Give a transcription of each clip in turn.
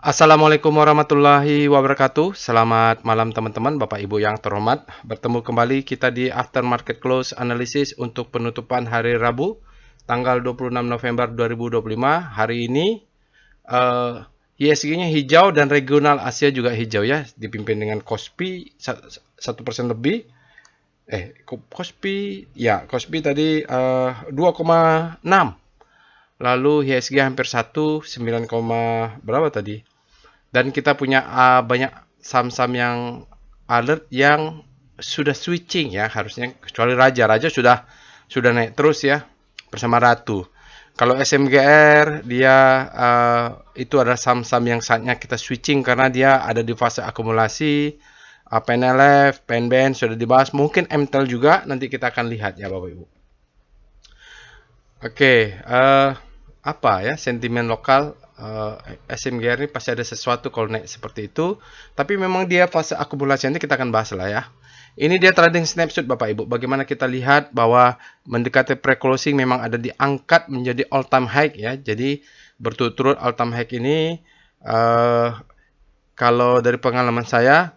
Assalamualaikum warahmatullahi wabarakatuh. Selamat malam teman-teman, Bapak Ibu yang terhormat. Bertemu kembali kita di After Market Close Analysis untuk penutupan hari Rabu, tanggal 26 November 2025. Hari ini ISG-nya hijau dan regional Asia juga hijau ya, dipimpin dengan Kospi 1% lebih. Kospi tadi 2,6. Lalu ISG hampir 1, 9, berapa tadi? Dan kita punya banyak saham-saham yang alert yang sudah switching ya, harusnya kecuali Raja sudah naik terus ya bersama Ratu. Kalau SMGR dia itu adalah saham-saham yang saatnya kita switching karena dia ada di fase akumulasi. PNLF, PNBN sudah dibahas, mungkin MTEL juga nanti kita akan lihat ya Bapak Ibu. Oke, apa ya sentimen lokal SMGR ini pasti ada sesuatu kalau naik seperti itu. Tapi memang dia fase akumulasi, nanti kita akan bahas lah ya. Ini dia trading snapshot Bapak Ibu. Bagaimana kita lihat bahwa mendekati pre-closing memang ada diangkat menjadi all time high ya. Jadi berturut-turut all time high ini kalau dari pengalaman saya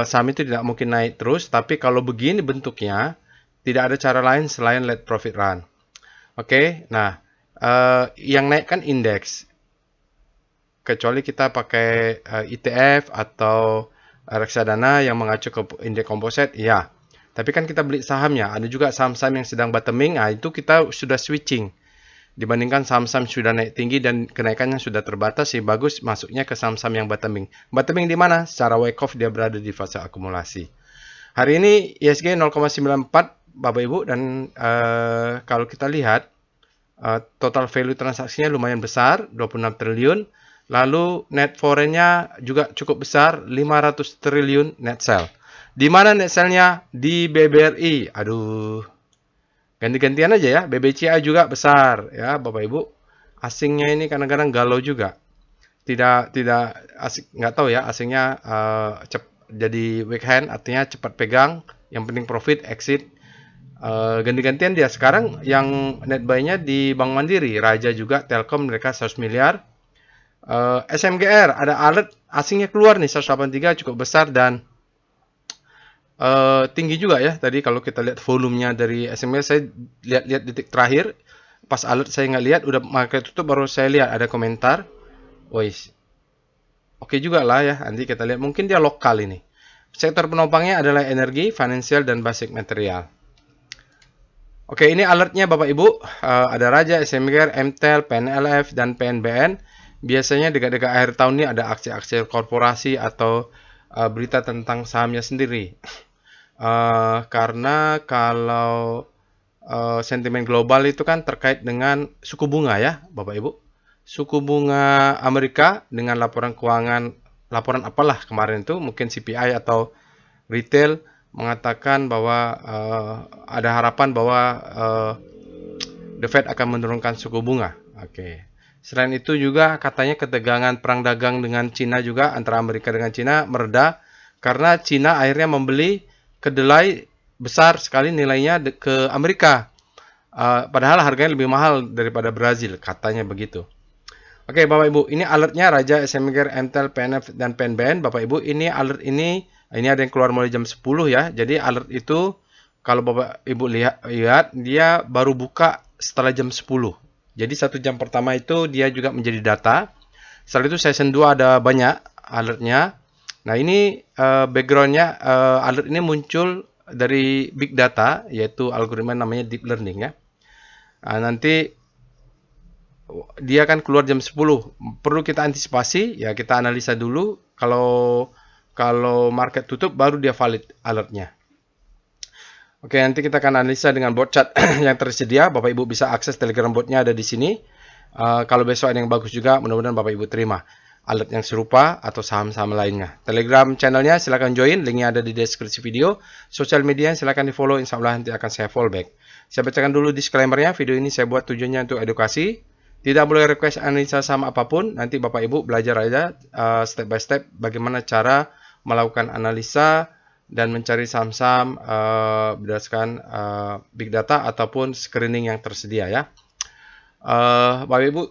saham itu tidak mungkin naik terus. Tapi kalau begini bentuknya tidak ada cara lain selain let profit run. Oke, nah yang naik kan indeks. Kecuali kita pakai ETF atau reksadana yang mengacu ke indeks komposit, ya. Tapi kan kita beli sahamnya. Ada juga saham-saham yang sedang bottoming, nah itu kita sudah switching. Dibandingkan saham-saham sudah naik tinggi dan kenaikannya sudah terbatas, sih bagus masuknya ke saham-saham yang bottoming. Bottoming di mana? Secara wake off dia berada di fase akumulasi. Hari ini ISG 0,94 Bapak Ibu, dan kalau kita lihat total value transaksinya lumayan besar, 26 triliun. Lalu net foreign-nya juga cukup besar, 500 triliun net sell. Di mana net sell-nya? Di BBRI. Aduh, ganti-gantian aja ya. BBCA juga besar ya Bapak Ibu. Asingnya ini kadang-kadang galau juga. Tidak asing, nggak tahu ya asingnya jadi weak hand, artinya cepat pegang. Yang penting profit, exit. Ganti-gantian dia. Sekarang yang net buy-nya di Bank Mandiri, Raja juga, Telkom, mereka 100 miliar. SMGR ada alert asingnya keluar nih, 183 cukup besar dan tinggi juga ya. Tadi kalau kita lihat volumenya dari SMGR, saya lihat detik terakhir pas alert saya nggak lihat, udah market tutup baru saya lihat ada komentar. Wih, oke juga lah ya, nanti kita lihat mungkin dia lokal ini. Sektor penopangnya adalah energi, financial, dan basic material. Oke, ini alertnya Bapak Ibu. Ada Raja, SMGR, MTEL, PNLF, dan PNBN. Biasanya dekat-dekat akhir tahun ini ada aksi-aksi korporasi atau berita tentang sahamnya sendiri. Karena kalau sentimen global itu kan terkait dengan suku bunga ya, Bapak Ibu. Suku bunga Amerika dengan laporan keuangan, laporan apalah kemarin itu, mungkin CPI atau retail, mengatakan bahwa ada harapan bahwa The Fed akan menurunkan suku bunga. Oke. Selain itu juga katanya ketegangan perang dagang dengan Cina juga, antara Amerika dengan Cina mereda karena Cina akhirnya membeli kedelai besar sekali nilainya ke Amerika. Padahal harganya lebih mahal daripada Brazil, katanya begitu. Oke, Bapak Ibu, ini alertnya Raja, SMGR, MTEL, PNF, dan PNBN. Bapak Ibu, ini alert ini ada yang keluar mulai jam 10 ya. Jadi alert itu kalau Bapak Ibu lihat dia baru buka setelah jam 10. Jadi 1 jam pertama itu dia juga menjadi data. Setelah itu session 2 ada banyak alertnya. Nah, ini backgroundnya alert ini muncul dari big data, yaitu algoritma namanya deep learning ya. Nanti dia akan keluar jam 10. Perlu kita antisipasi, ya kita analisa dulu. Kalau market tutup baru dia valid alertnya. Oke, nanti kita akan analisa dengan bot chart yang tersedia. Bapak Ibu bisa akses Telegram botnya ada di sini. Kalau besok ada yang bagus juga, mudah-mudahan Bapak Ibu terima alert yang serupa atau saham-saham lainnya. Telegram channelnya silakan join, linknya ada di deskripsi video. Sosial media silakan di follow, insya Allah nanti akan saya follow back. Saya bacakan dulu disclaimer-nya. Video ini saya buat tujuannya untuk edukasi. Tidak boleh request analisa saham apapun. Nanti Bapak Ibu belajar aja step by step bagaimana cara melakukan analisa dan mencari saham-saham berdasarkan big data ataupun screening yang tersedia ya. Bapak Ibu,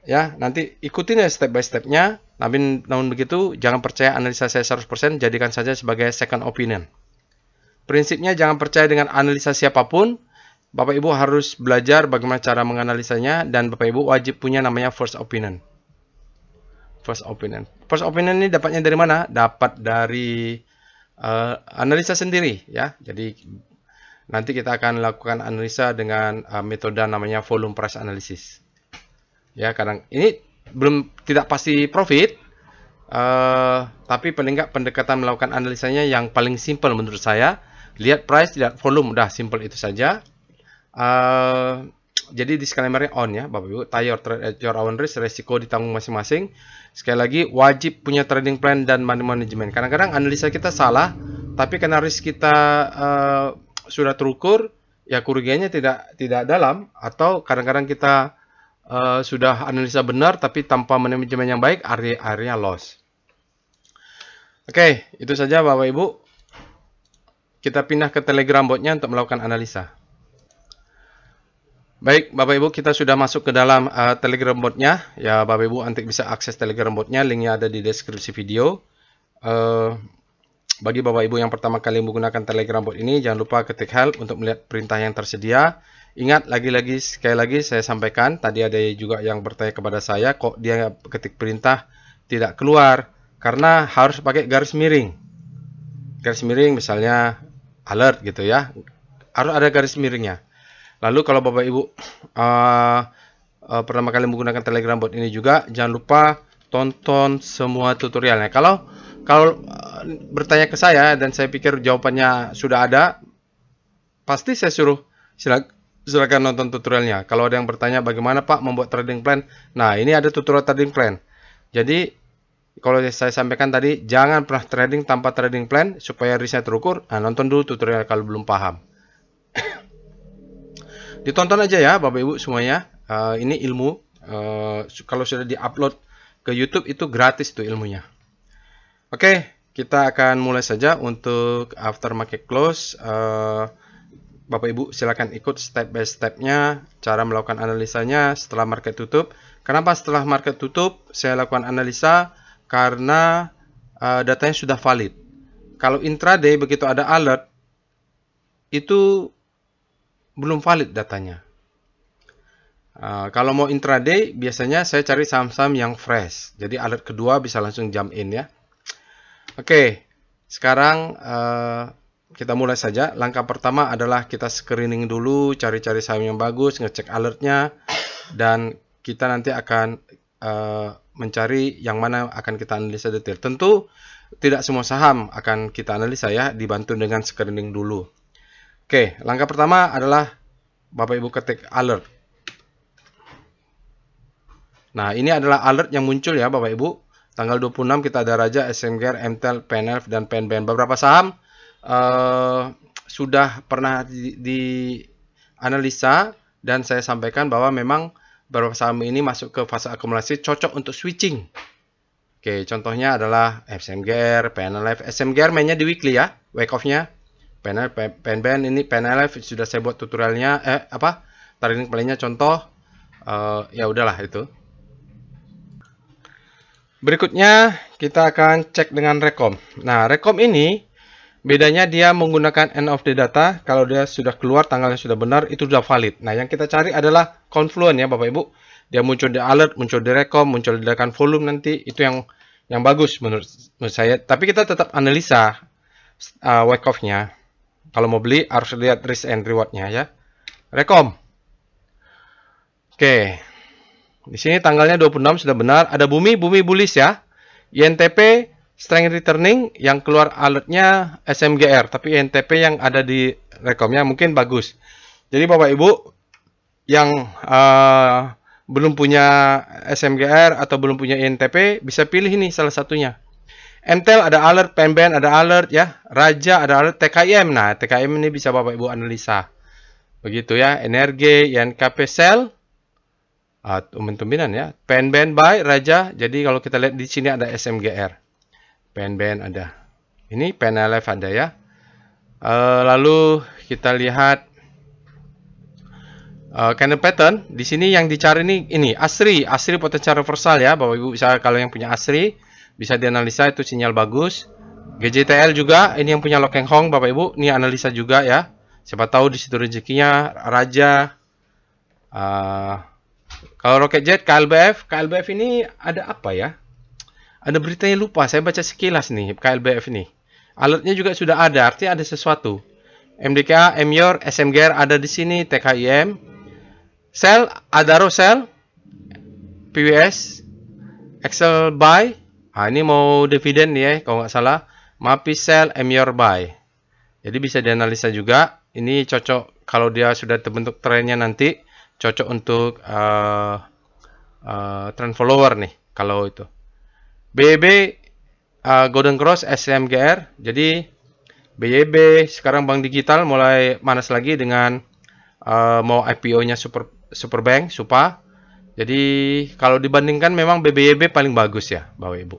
Ya, nanti ikutin ya step by stepnya. Namun begitu, jangan percaya analisa saya 100%, jadikan saja sebagai second opinion. Prinsipnya jangan percaya dengan analisa siapapun. Bapak Ibu harus belajar bagaimana cara menganalisanya, dan Bapak Ibu wajib punya namanya first opinion. First opinion. First opinion ini dapatnya dari mana? Dapat dari analisa sendiri ya. Jadi nanti kita akan lakukan analisa dengan metode namanya volume price analysis. Ya, kadang ini tidak pasti profit, tapi paling nggak pendekatan melakukan analisanya yang paling simple menurut saya. Lihat price, lihat volume, udah simple itu saja. Jadi disclaimer-nya on ya, Bapak Ibu. Tie your trade at your own risk, resiko ditanggung masing-masing. Sekali lagi, wajib punya trading plan dan money management. Kadang-kadang analisa kita salah, tapi karena risk kita sudah terukur, ya kerugiannya tidak dalam. Atau kadang-kadang kita sudah analisa benar, tapi tanpa manajemen yang baik, area loss. Oke, itu saja Bapak Ibu. Kita pindah ke Telegram botnya untuk melakukan analisa. Baik, Bapak Ibu, kita sudah masuk ke dalam Telegram botnya. Ya, Bapak Ibu nanti bisa akses Telegram botnya. Linknya ada di deskripsi video. Bagi Bapak Ibu yang pertama kali menggunakan Telegram bot ini, jangan lupa ketik help untuk melihat perintah yang tersedia. Ingat, sekali lagi saya sampaikan, tadi ada juga yang bertanya kepada saya, kok dia ketik perintah tidak keluar, karena harus pakai garis miring. Garis miring misalnya alert gitu ya, harus ada garis miringnya. Lalu kalau Bapak Ibu pertama kali menggunakan Telegram bot ini juga, jangan lupa tonton semua tutorialnya. Kalau bertanya ke saya dan saya pikir jawabannya sudah ada, pasti saya suruh silakan nonton tutorialnya. Kalau ada yang bertanya bagaimana Pak membuat trading plan, nah ini ada tutorial trading plan. Jadi kalau saya sampaikan tadi, jangan pernah trading tanpa trading plan supaya risknya terukur. Nah, nonton dulu tutorial kalau belum paham. Ditonton aja ya Bapak Ibu semuanya. Ini ilmu. Kalau sudah diupload ke YouTube itu gratis tuh ilmunya. Oke, kita akan mulai saja untuk aftermarket close. Bapak Ibu silakan ikut step by stepnya, cara melakukan analisanya setelah market tutup. Kenapa setelah market tutup saya lakukan analisa? Karena datanya sudah valid. Kalau intraday begitu ada alert, itu belum valid datanya. Kalau mau intraday, biasanya saya cari saham-saham yang fresh. Jadi alert kedua bisa langsung jump in ya. Oke, sekarang kita mulai saja. Langkah pertama adalah kita screening dulu, cari-cari saham yang bagus, ngecek alertnya, dan kita nanti akan mencari yang mana akan kita analisa detail. Tentu tidak semua saham akan kita analisa ya, dibantu dengan screening dulu. Oke, langkah pertama adalah Bapak Ibu ketik alert. Nah, ini adalah alert yang muncul ya Bapak Ibu. Tanggal 26 kita ada Raja, SMGR, MTEL, PNLF, dan PNBN. Beberapa saham sudah pernah dianalisa dan saya sampaikan bahwa memang beberapa saham ini masuk ke fase akumulasi, cocok untuk switching. Oke, contohnya adalah SMGR, PNLF. SMGR mainnya di weekly ya, wake off-nya. PNBN ini PNLF sudah saya buat tutorialnya, trading plan-nya contoh. Ya udahlah itu. Berikutnya kita akan cek dengan Rekom. Nah, Rekom ini bedanya dia menggunakan end of the data. Kalau dia sudah keluar tanggalnya sudah benar, itu sudah valid. Nah, yang kita cari adalah confluent ya Bapak Ibu. Dia muncul di alert, muncul di Rekom, muncul di dekan volume nanti. Itu yang bagus menurut saya. Tapi kita tetap analisa wake off-nya. Kalau mau beli harus lihat risk and reward-nya ya. Rekom. Oke. Di sini tanggalnya 26 sudah benar. Ada bumi bullish ya. INTP strength returning, yang keluar alertnya SMGR, tapi INTP yang ada di rekomnya mungkin bagus. Jadi Bapak Ibu yang belum punya SMGR atau belum punya INTP bisa pilih ini salah satunya. MTEL ada alert, PNBN ada alert ya, Raja ada alert, TKIM. Nah, TKIM ini bisa Bapak Ibu analisa. Begitu ya, Energi, INKP Sell, tumben-tumbenan ya. PNBN buy, Raja. Jadi kalau kita lihat di sini ada SMGR. PNBN ada. Ini PNLF ada ya. Lalu kita lihat candle pattern di sini yang dicari ini ASRI potensial reversal ya, Bapak Ibu. Bisa kalau yang punya ASRI bisa dianalisa, itu sinyal bagus. GJTL juga, ini yang punya Lok Heng Hong Bapak Ibu, ini analisa juga ya. Siapa tahu di situ rezekinya raja. Kalau Rocket Jet KLBF ini ada apa ya? Ada beritanya, lupa, saya baca sekilas nih KLBF ini. Alertnya juga sudah ada, artinya ada sesuatu. MDK, MYOR, SMGR ada di sini, TKIM, Sell, Adaro Sell, PWS, Excel Buy. Ini mau dividen ya, kalau nggak salah. MAPI Sell, MYOR Buy. Jadi bisa dianalisa juga. Ini cocok kalau dia sudah terbentuk trennya nanti, cocok untuk trend follower nih kalau itu. BYB, Golden Cross, SMGR. Jadi BYB sekarang bank digital mulai manas lagi dengan mau IPO-nya Superbank, Supa. Jadi kalau dibandingkan memang BBYB paling bagus ya, Bapak Ibu.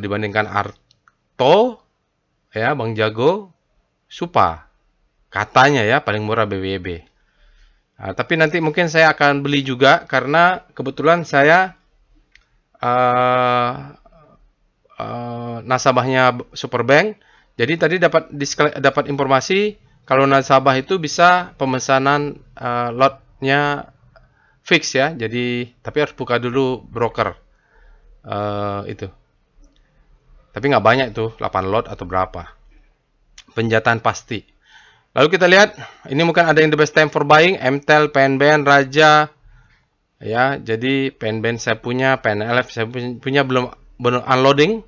Dibandingkan Arto, ya, Bang Jago, Supa. Katanya ya paling murah BBYB. Tapi nanti mungkin saya akan beli juga karena kebetulan saya nasabahnya Superbank. Jadi tadi dapat informasi kalau nasabah itu bisa pemesanan lotnya fix ya. Jadi tapi harus buka dulu broker itu. Tapi nggak banyak itu, 8 lot atau berapa. Penjataan pasti. Lalu kita lihat, ini mungkin ada yang the best time for buying, MTEL, PNBN, Raja. Ya, jadi PNBN saya punya, PNLF saya punya belum unloading.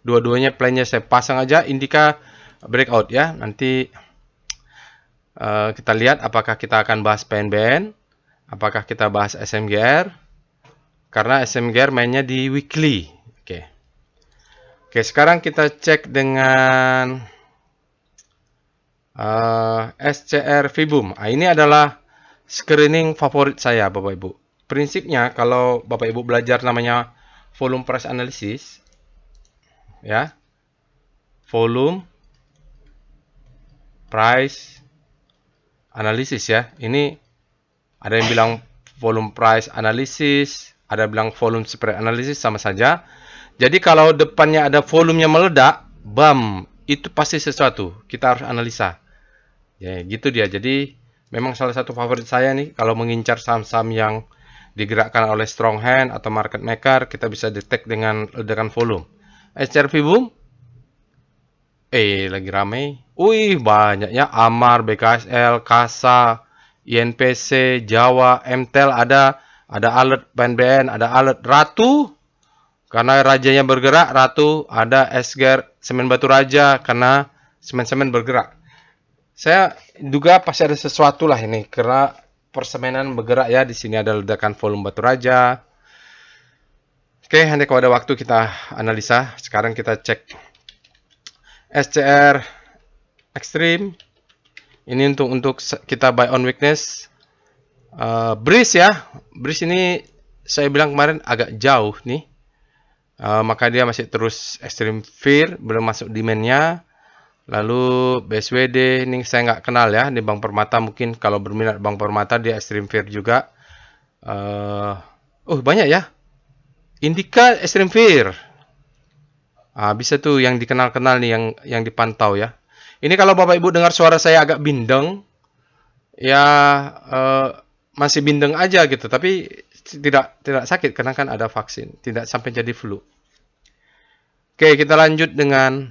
Dua-duanya plannya saya pasang aja. Indika breakout ya. Nanti kita lihat apakah kita akan bahas PNBN, apakah kita bahas SMGR. Karena SMGR mainnya di weekly. Oke, sekarang kita cek dengan SCR Fibum. Ini adalah screening favorit saya, Bapak Ibu. Prinsipnya kalau Bapak Ibu belajar namanya volume price analysis, ya, volume price analysis ya. Ini ada yang bilang volume price analysis, ada yang bilang volume spread analysis, sama saja. Jadi kalau depannya ada volumenya meledak, bam, itu pasti sesuatu. Kita harus analisa. Ya, gitu dia. Jadi memang salah satu favorit saya nih kalau mengincar saham-saham yang digerakkan oleh strong hand atau market maker, kita bisa detect dengan ledakan volume. SCR Fibum lagi ramai. Banyak ya. Amar, BKSL, Kasa, INPC, Jawa, MTEL ada alert PNBN, ada alert Ratu karena rajanya bergerak, Ratu, ada SGR Semen Batu Raja karena semen-semen bergerak. Saya duga pasti ada sesuatu lah ini karena persemenan bergerak ya. Di sini ada ledakan volume Batu Raja. Oke, nanti kalau ada waktu kita analisa. Sekarang kita cek SCR Extreme. Ini untuk kita buy on weakness. Breeze ya. Breeze ini saya bilang kemarin agak jauh nih. Maka dia masih terus extreme fear, belum masuk demand-nya. Lalu BSWD ini saya nggak kenal ya, di Bank Permata mungkin kalau berminat Bank Permata dia extreme fear juga. Banyak ya. Indika extreme fear. Bisa tuh yang dikenal-kenal nih yang dipantau ya. Ini kalau Bapak Ibu dengar suara saya agak bindeng, ya masih bindeng aja gitu, tapi tidak sakit karena kan ada vaksin, tidak sampai jadi flu. Oke, kita lanjut dengan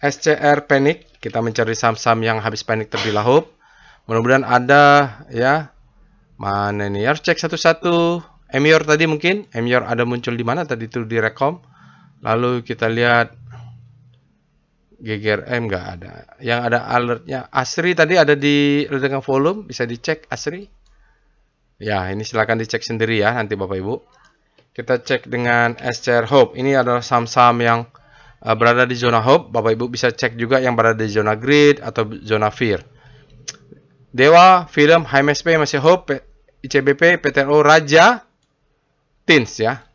SCR Panic. Kita mencari saham-saham yang habis panik terlebih dahulu. Mudah-mudahan ada ya. Mana ini? Harus cek satu-satu. MYOR tadi mungkin. MYOR ada muncul di mana tadi itu di Rekom. Lalu kita lihat GGRM nggak ada. Yang ada alertnya. ASRI tadi ada di ledakan volume. Bisa dicek ASRI. Ya, ini silakan dicek sendiri ya nanti Bapak Ibu. Kita cek dengan SCR Hope. Ini adalah saham-saham yang berada di zona Hope. Bapak Ibu bisa cek juga yang berada di zona Grid atau zona Fear. Dewa, Film, HMSP masih Hope, ICBP, PTRO, Raja, Tins ya.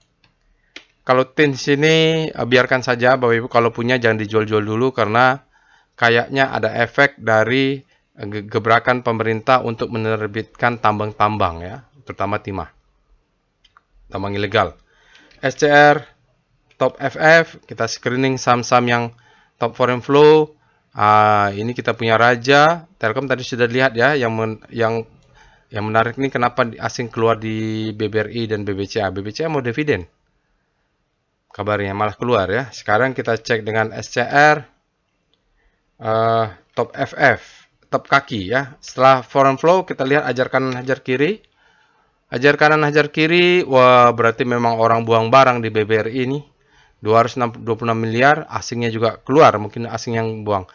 Kalau Tins ini biarkan saja Bapak Ibu, kalau punya jangan dijual-jual dulu karena kayaknya ada efek dari gebrakan pemerintah untuk menerbitkan tambang-tambang ya, terutama timah, tambang ilegal. SCR, Top FF, kita screening saham-saham yang top foreign flow. Ini kita punya raja. Telkom tadi sudah lihat ya, yang menarik ini kenapa asing keluar di BBRI dan BBCA. BBCA mau dividen. Kabarnya malah keluar ya. Sekarang kita cek dengan SCR, Top FF, top kaki ya. Setelah foreign flow kita lihat ajar kanan hajar kiri. Hajar kanan hajar kiri, wah berarti memang orang buang barang di BBRI ini. 226 miliar, asingnya juga keluar, mungkin asing yang buang.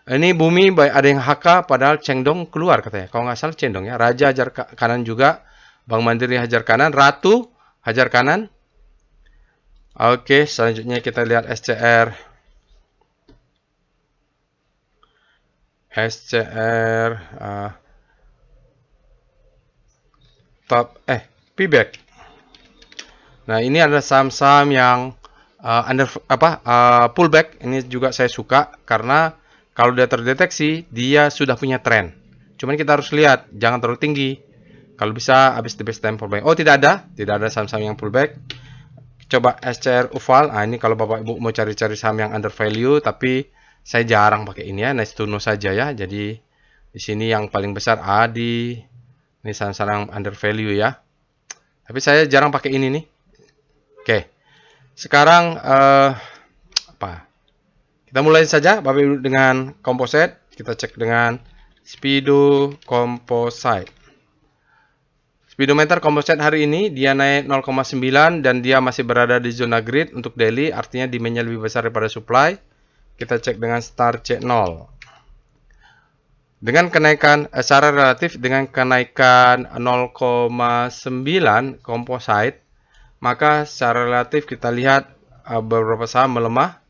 Ini bumi ada yang HK, padahal Chengdong keluar katanya. Kalau nggak salah Chengdong ya. Raja hajar kanan juga, Bank Mandiri hajar kanan, Ratu hajar kanan. Oke, selanjutnya kita lihat SCR. PBAC. Nah, ini adalah saham-saham yang pullback. Ini juga saya suka karena kalau dia terdeteksi, dia sudah punya tren. Cuman kita harus lihat, jangan terlalu tinggi. Kalau bisa habis the best time for buying. Oh, tidak ada saham-saham yang pullback. Coba SCR UVAL. Ini kalau Bapak Ibu mau cari-cari saham yang under value, tapi saya jarang pakai ini ya, nice to know saja ya. Jadi di sini yang paling besar ADI. Ini saham-saham under value ya. Tapi saya jarang pakai ini nih. Oke. Sekarang kita mulai saja Bapak Ibu dengan composite. Kita cek dengan Speedo Composite. Speedometer composite hari ini dia naik 0,9 dan dia masih berada di zona grid untuk daily, artinya demand-nya lebih besar daripada supply. Kita cek dengan star C0. Dengan kenaikan secara relatif dengan kenaikan 0,9 composite, maka secara relatif kita lihat beberapa saham melemah,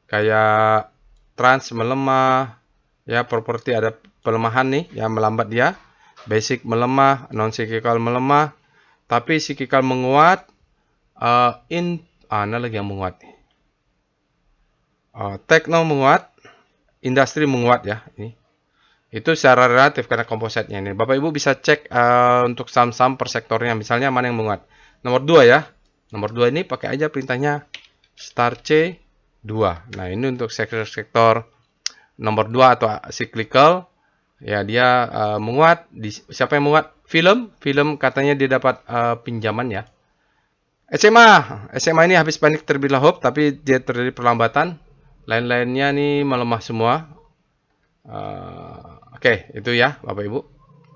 kayak Trans melemah, ya properti ada pelemahan nih, yang melambat dia. Basic melemah, non cyclical melemah, tapi cyclical menguat. Mana lagi yang menguat? Tekno menguat, industri menguat ya. Ini itu secara relatif karena kompositnya ini. Bapak Ibu bisa cek untuk saham-saham per sektornya, misalnya mana yang menguat. Nomor 2 ya. Nomor 2 ini pakai aja perintahnya star C2. Nah, ini untuk sektor nomor 2 atau cyclical. Ya, dia menguat. Siapa yang menguat? Film katanya dia dapat pinjaman ya. SMA ini habis panik terbilang hope, tapi dia terjadi perlambatan. Lain-lainnya nih melemah semua. Oke, itu ya Bapak Ibu.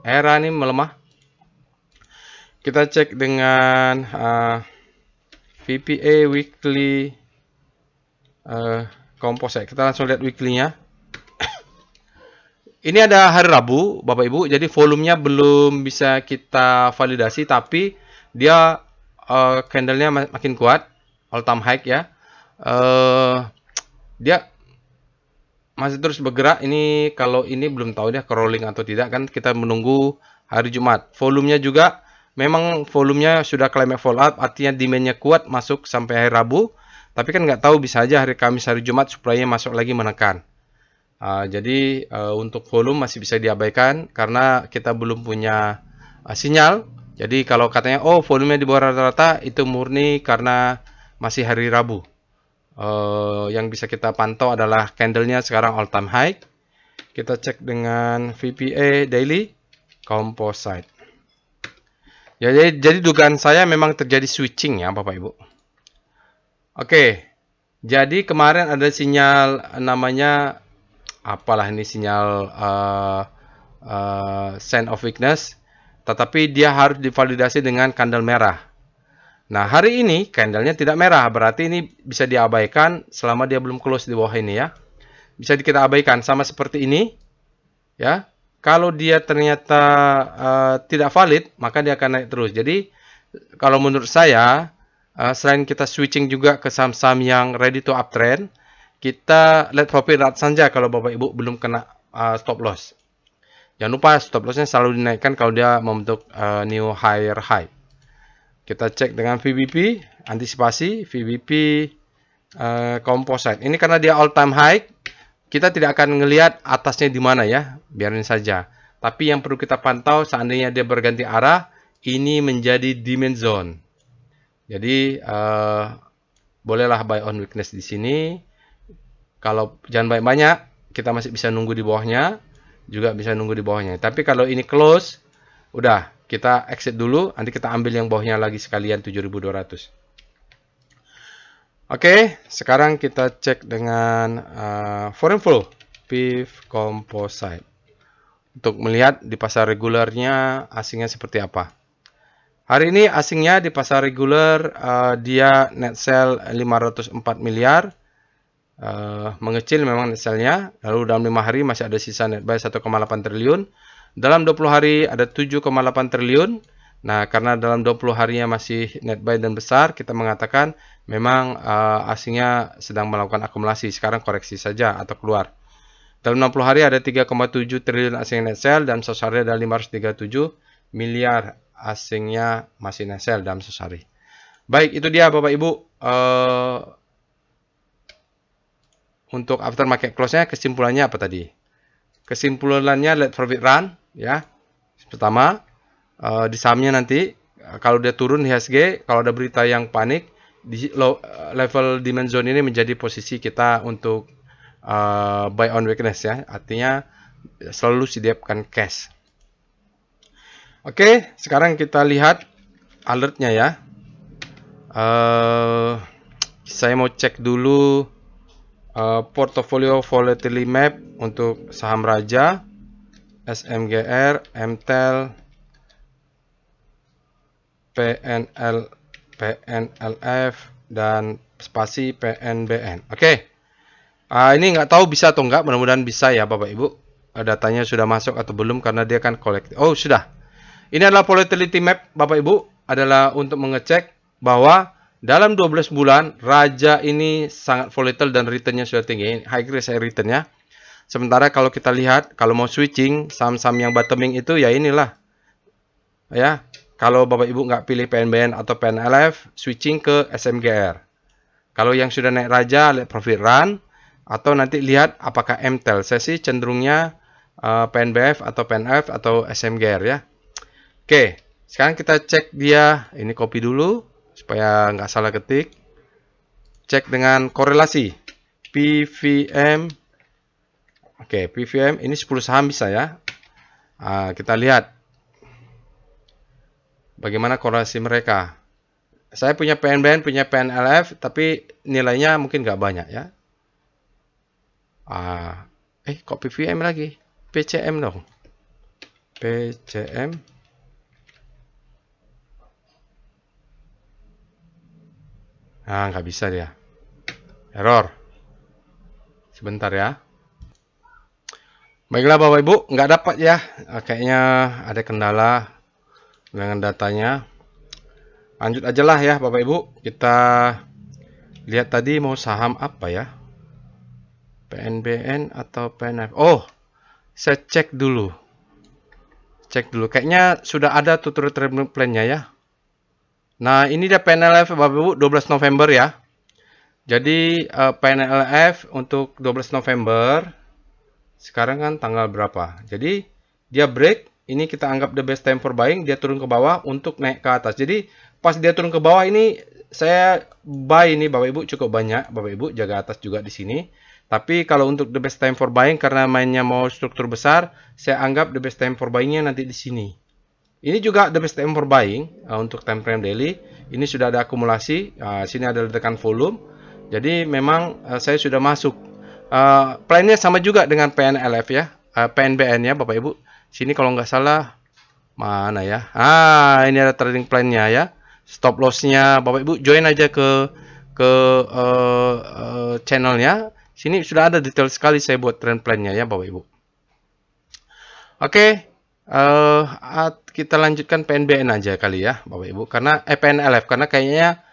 Era ini melemah. Kita cek dengan VPA weekly composite. Kita langsung lihat weekly-nya. Ini ada hari Rabu, Bapak Ibu. Jadi volumenya belum bisa kita validasi, tapi dia candle-nya makin kuat, all time high ya. Dia masih terus bergerak. Ini kalau ini belum tahu dia crawling atau tidak, kan kita menunggu hari Jumat. Volumenya juga memang volumenya sudah climate fallout, artinya demand-nya kuat masuk sampai hari Rabu. Tapi kan nggak tahu, bisa aja hari Kamis, hari Jumat supply-nya masuk lagi menekan. Jadi untuk volume masih bisa diabaikan karena kita belum punya sinyal. Jadi kalau katanya volumenya di bawah rata-rata, itu murni karena masih hari Rabu. Yang bisa kita pantau adalah candle-nya sekarang all time high. Kita cek dengan VPA daily composite. Ya, jadi dugaan saya memang terjadi switching ya Bapak Ibu. Oke. Jadi kemarin ada sinyal namanya apalah ini, sinyal sign of weakness, tetapi dia harus divalidasi dengan candle merah. Nah, hari ini candlenya tidak merah, berarti ini bisa diabaikan selama dia belum close di bawah ini ya. Bisa kita abaikan sama seperti ini ya. Kalau dia ternyata tidak valid, maka dia akan naik terus. Jadi kalau menurut saya, selain kita switching juga ke saham-saham yang ready to uptrend, kita let profit rate saja kalau Bapak Ibu belum kena stop loss. Jangan lupa stop lossnya selalu dinaikkan kalau dia membentuk new higher high. Kita cek dengan VBP, antisipasi VBP composite. Ini karena dia all time high, kita tidak akan ngelihat atasnya di mana ya, biarin saja. Tapi yang perlu kita pantau seandainya dia berganti arah, ini menjadi demand zone. Jadi bolehlah buy on weakness di sini. Kalau jangan banyak-banyak, kita masih bisa nunggu di bawahnya, juga bisa nunggu di bawahnya. Tapi kalau ini close, udah kita exit dulu, nanti kita ambil yang bawahnya lagi sekalian 7.200. Oke, sekarang kita cek dengan foreign flow PIF Composite untuk melihat di pasar regulernya asingnya seperti apa. Hari ini asingnya di pasar reguler dia net sell 504 miliar, mengecil memang net sell-nya. Lalu dalam 5 hari masih ada sisa net buy 1,8 triliun. Dalam 20 hari ada 7,8 triliun. Nah, karena dalam 20 harinya masih net buy dan besar, kita mengatakan memang asingnya sedang melakukan akumulasi. Sekarang koreksi saja atau keluar. Dalam 60 hari ada 3,7 triliun asing net sell dan sehari ada 537 miliar asingnya masih net sell dalam sehari. Baik, itu dia Bapak Ibu. Untuk aftermarket close-nya kesimpulannya apa tadi? Kesimpulannya let profit run ya. Pertama, di sahamnya nanti kalau dia turun IHSG, kalau ada berita yang panik, di level demand zone ini menjadi posisi kita untuk buy on weakness ya. Artinya selalu sediakan cash. Oke, sekarang kita lihat alertnya ya. Saya mau cek dulu portfolio volatility map untuk saham Raja, SMGR, MTEL, PNLF, dan spasi PNBN. Oke. Ini nggak tahu bisa atau nggak, mudah-mudahan bisa ya Bapak Ibu. Datanya sudah masuk atau belum karena dia kan kolektif. Oh, sudah. Ini adalah volatility map Bapak Ibu, adalah untuk mengecek bahwa dalam 12 bulan Raja ini sangat volatile dan returnnya sudah tinggi. High risk high return ya. Sementara kalau kita lihat, kalau mau switching saham-saham yang bottoming itu ya inilah. Ya, kalau Bapak Ibu nggak pilih PNBN atau PNLF, switching ke SMGR. Kalau yang sudah naik Raja, let profit run. Atau nanti lihat apakah MTEL. Saya sih cenderungnya PNBF atau PNF atau SMGR ya. Oke, sekarang kita cek dia. Ini copy dulu supaya nggak salah ketik. Cek dengan korelasi PVM. Oke, PVM ini 10 saham bisa ya. Kita lihat bagaimana korelasi mereka. Saya punya PNBN, punya PNLF, tapi nilainya mungkin nggak banyak ya. Kok PVM lagi? PCM dong. PCM. Nggak bisa dia. Error. Sebentar ya. Baiklah Bapak Ibu, nggak dapat ya. Kayaknya ada kendala dengan datanya. Lanjut aja lah ya Bapak Ibu. Kita lihat tadi mau saham apa ya? PNBN atau PNF. Oh, saya cek dulu. Kayaknya sudah ada tutorial trading plan-nya ya. Nah, ini dia PNLF Bapak Ibu 12 November ya. Jadi PNLF untuk 12 November. Sekarang kan tanggal berapa? Jadi dia break, ini kita anggap the best time for buying, dia turun ke bawah untuk naik ke atas. Jadi pas dia turun ke bawah ini saya buy ini Bapak Ibu cukup banyak, Bapak Ibu jaga atas juga di sini. Tapi kalau untuk the best time for buying karena mainnya mau struktur besar, saya anggap the best time for buying-nya nanti di sini. Ini juga the best time for buying untuk time frame daily. Ini sudah ada akumulasi. Sini ada ledakan volume. Jadi memang saya sudah masuk. Plan-nya sama juga dengan PNLF ya. PNBN ya Bapak Ibu. Sini kalau nggak salah mana ya? Ini ada trading plan-nya ya. Stop loss-nya Bapak Ibu join aja ke channelnya. Sini sudah ada detail sekali saya buat trend plan-nya ya Bapak Ibu. Oke. Kita lanjutkan PNBN aja kali ya Bapak Ibu karena PNLF karena kayaknya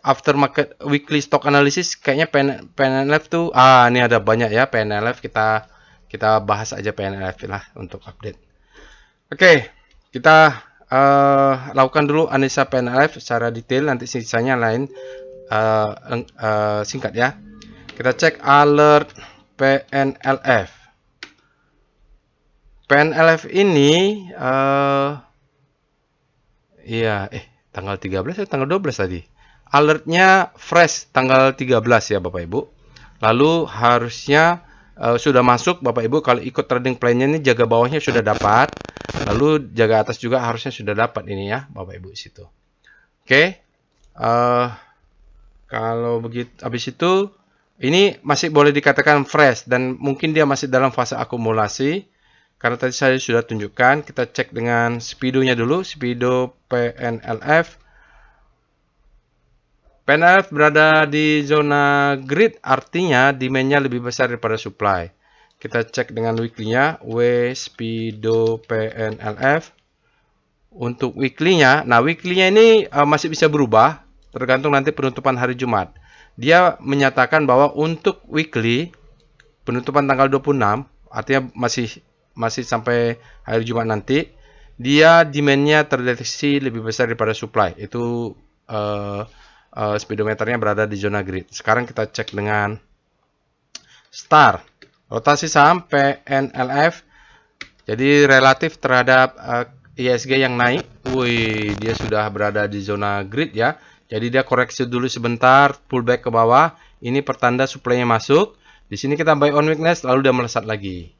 after market weekly stock analysis kayaknya PNLF tuh ini ada banyak ya PNLF, kita bahas aja PNLF lah untuk update. Oke, kita lakukan dulu analisa PNLF secara detail, nanti sisanya lain singkat ya. Kita cek alert PNLF. PNLF ini iya, tanggal 13 atau tanggal 12 tadi? Alertnya fresh tanggal 13 ya Bapak Ibu. Lalu harusnya sudah masuk Bapak Ibu, kalau ikut trading plan-nya ini jaga bawahnya sudah dapat. Lalu jaga atas juga harusnya sudah dapat ini ya Bapak Ibu di situ. Oke. Kalau begitu habis itu ini masih boleh dikatakan fresh dan mungkin dia masih dalam fase akumulasi. Karena tadi saya sudah tunjukkan, kita cek dengan speedonya dulu, speedo PNLF. PNLF berada di zona grid, artinya demand-nya lebih besar daripada supply. Kita cek dengan weekly-nya, W speedo PNLF. Untuk weekly-nya, nah weekly-nya ini masih bisa berubah, tergantung nanti penutupan hari Jumat. Dia menyatakan bahwa untuk weekly, penutupan tanggal 26, artinya masih sampai hari Jumat nanti, dia demand-nya terdeteksi lebih besar daripada supply. Itu speedometernya berada di zona grid. Sekarang kita cek dengan STAR. Rotasi saham PNLF, jadi relatif terhadap ISG yang naik. Wih, dia sudah berada di zona grid ya. Jadi dia koreksi dulu sebentar, pullback ke bawah. Ini pertanda supply-nya masuk. Di sini kita buy on weakness, lalu dia melesat lagi.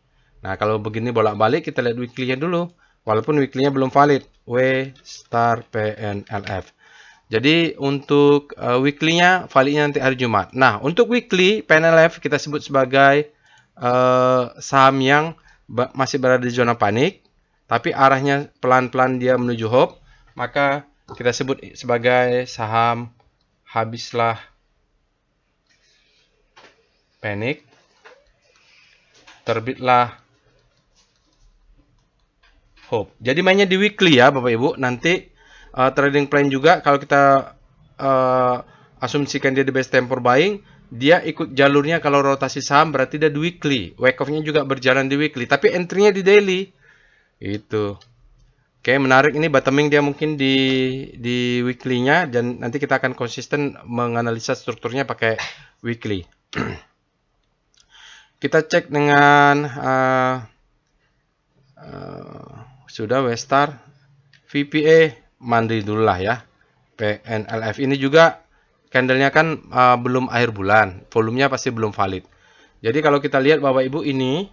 Nah, kalau begini bolak-balik, kita lihat weekly-nya dulu. Walaupun weekly-nya belum valid. W star PNLF. Jadi untuk weekly-nya validnya nanti hari Jumat. Nah, untuk weekly PNLF kita sebut sebagai saham yang masih berada di zona panik, tapi arahnya pelan-pelan dia menuju hope, maka kita sebut sebagai saham habislah panik, terbitlah hope. Jadi mainnya di weekly ya Bapak Ibu. Nanti trading plan juga kalau kita asumsikan dia di best time for buying, dia ikut jalurnya. Kalau rotasi saham berarti dia di weekly. Wake off-nya juga berjalan di weekly, tapi entry-nya di daily. Itu. Oke, menarik ini bottoming dia mungkin di weekly-nya, dan nanti kita akan konsisten menganalisa strukturnya pakai weekly. Kita cek dengan sudah Westar, VPA, mandi dulu lah ya. PNLF ini juga candlenya kan belum akhir bulan, volumenya pasti belum valid. Jadi kalau kita lihat Bapak Ibu ini,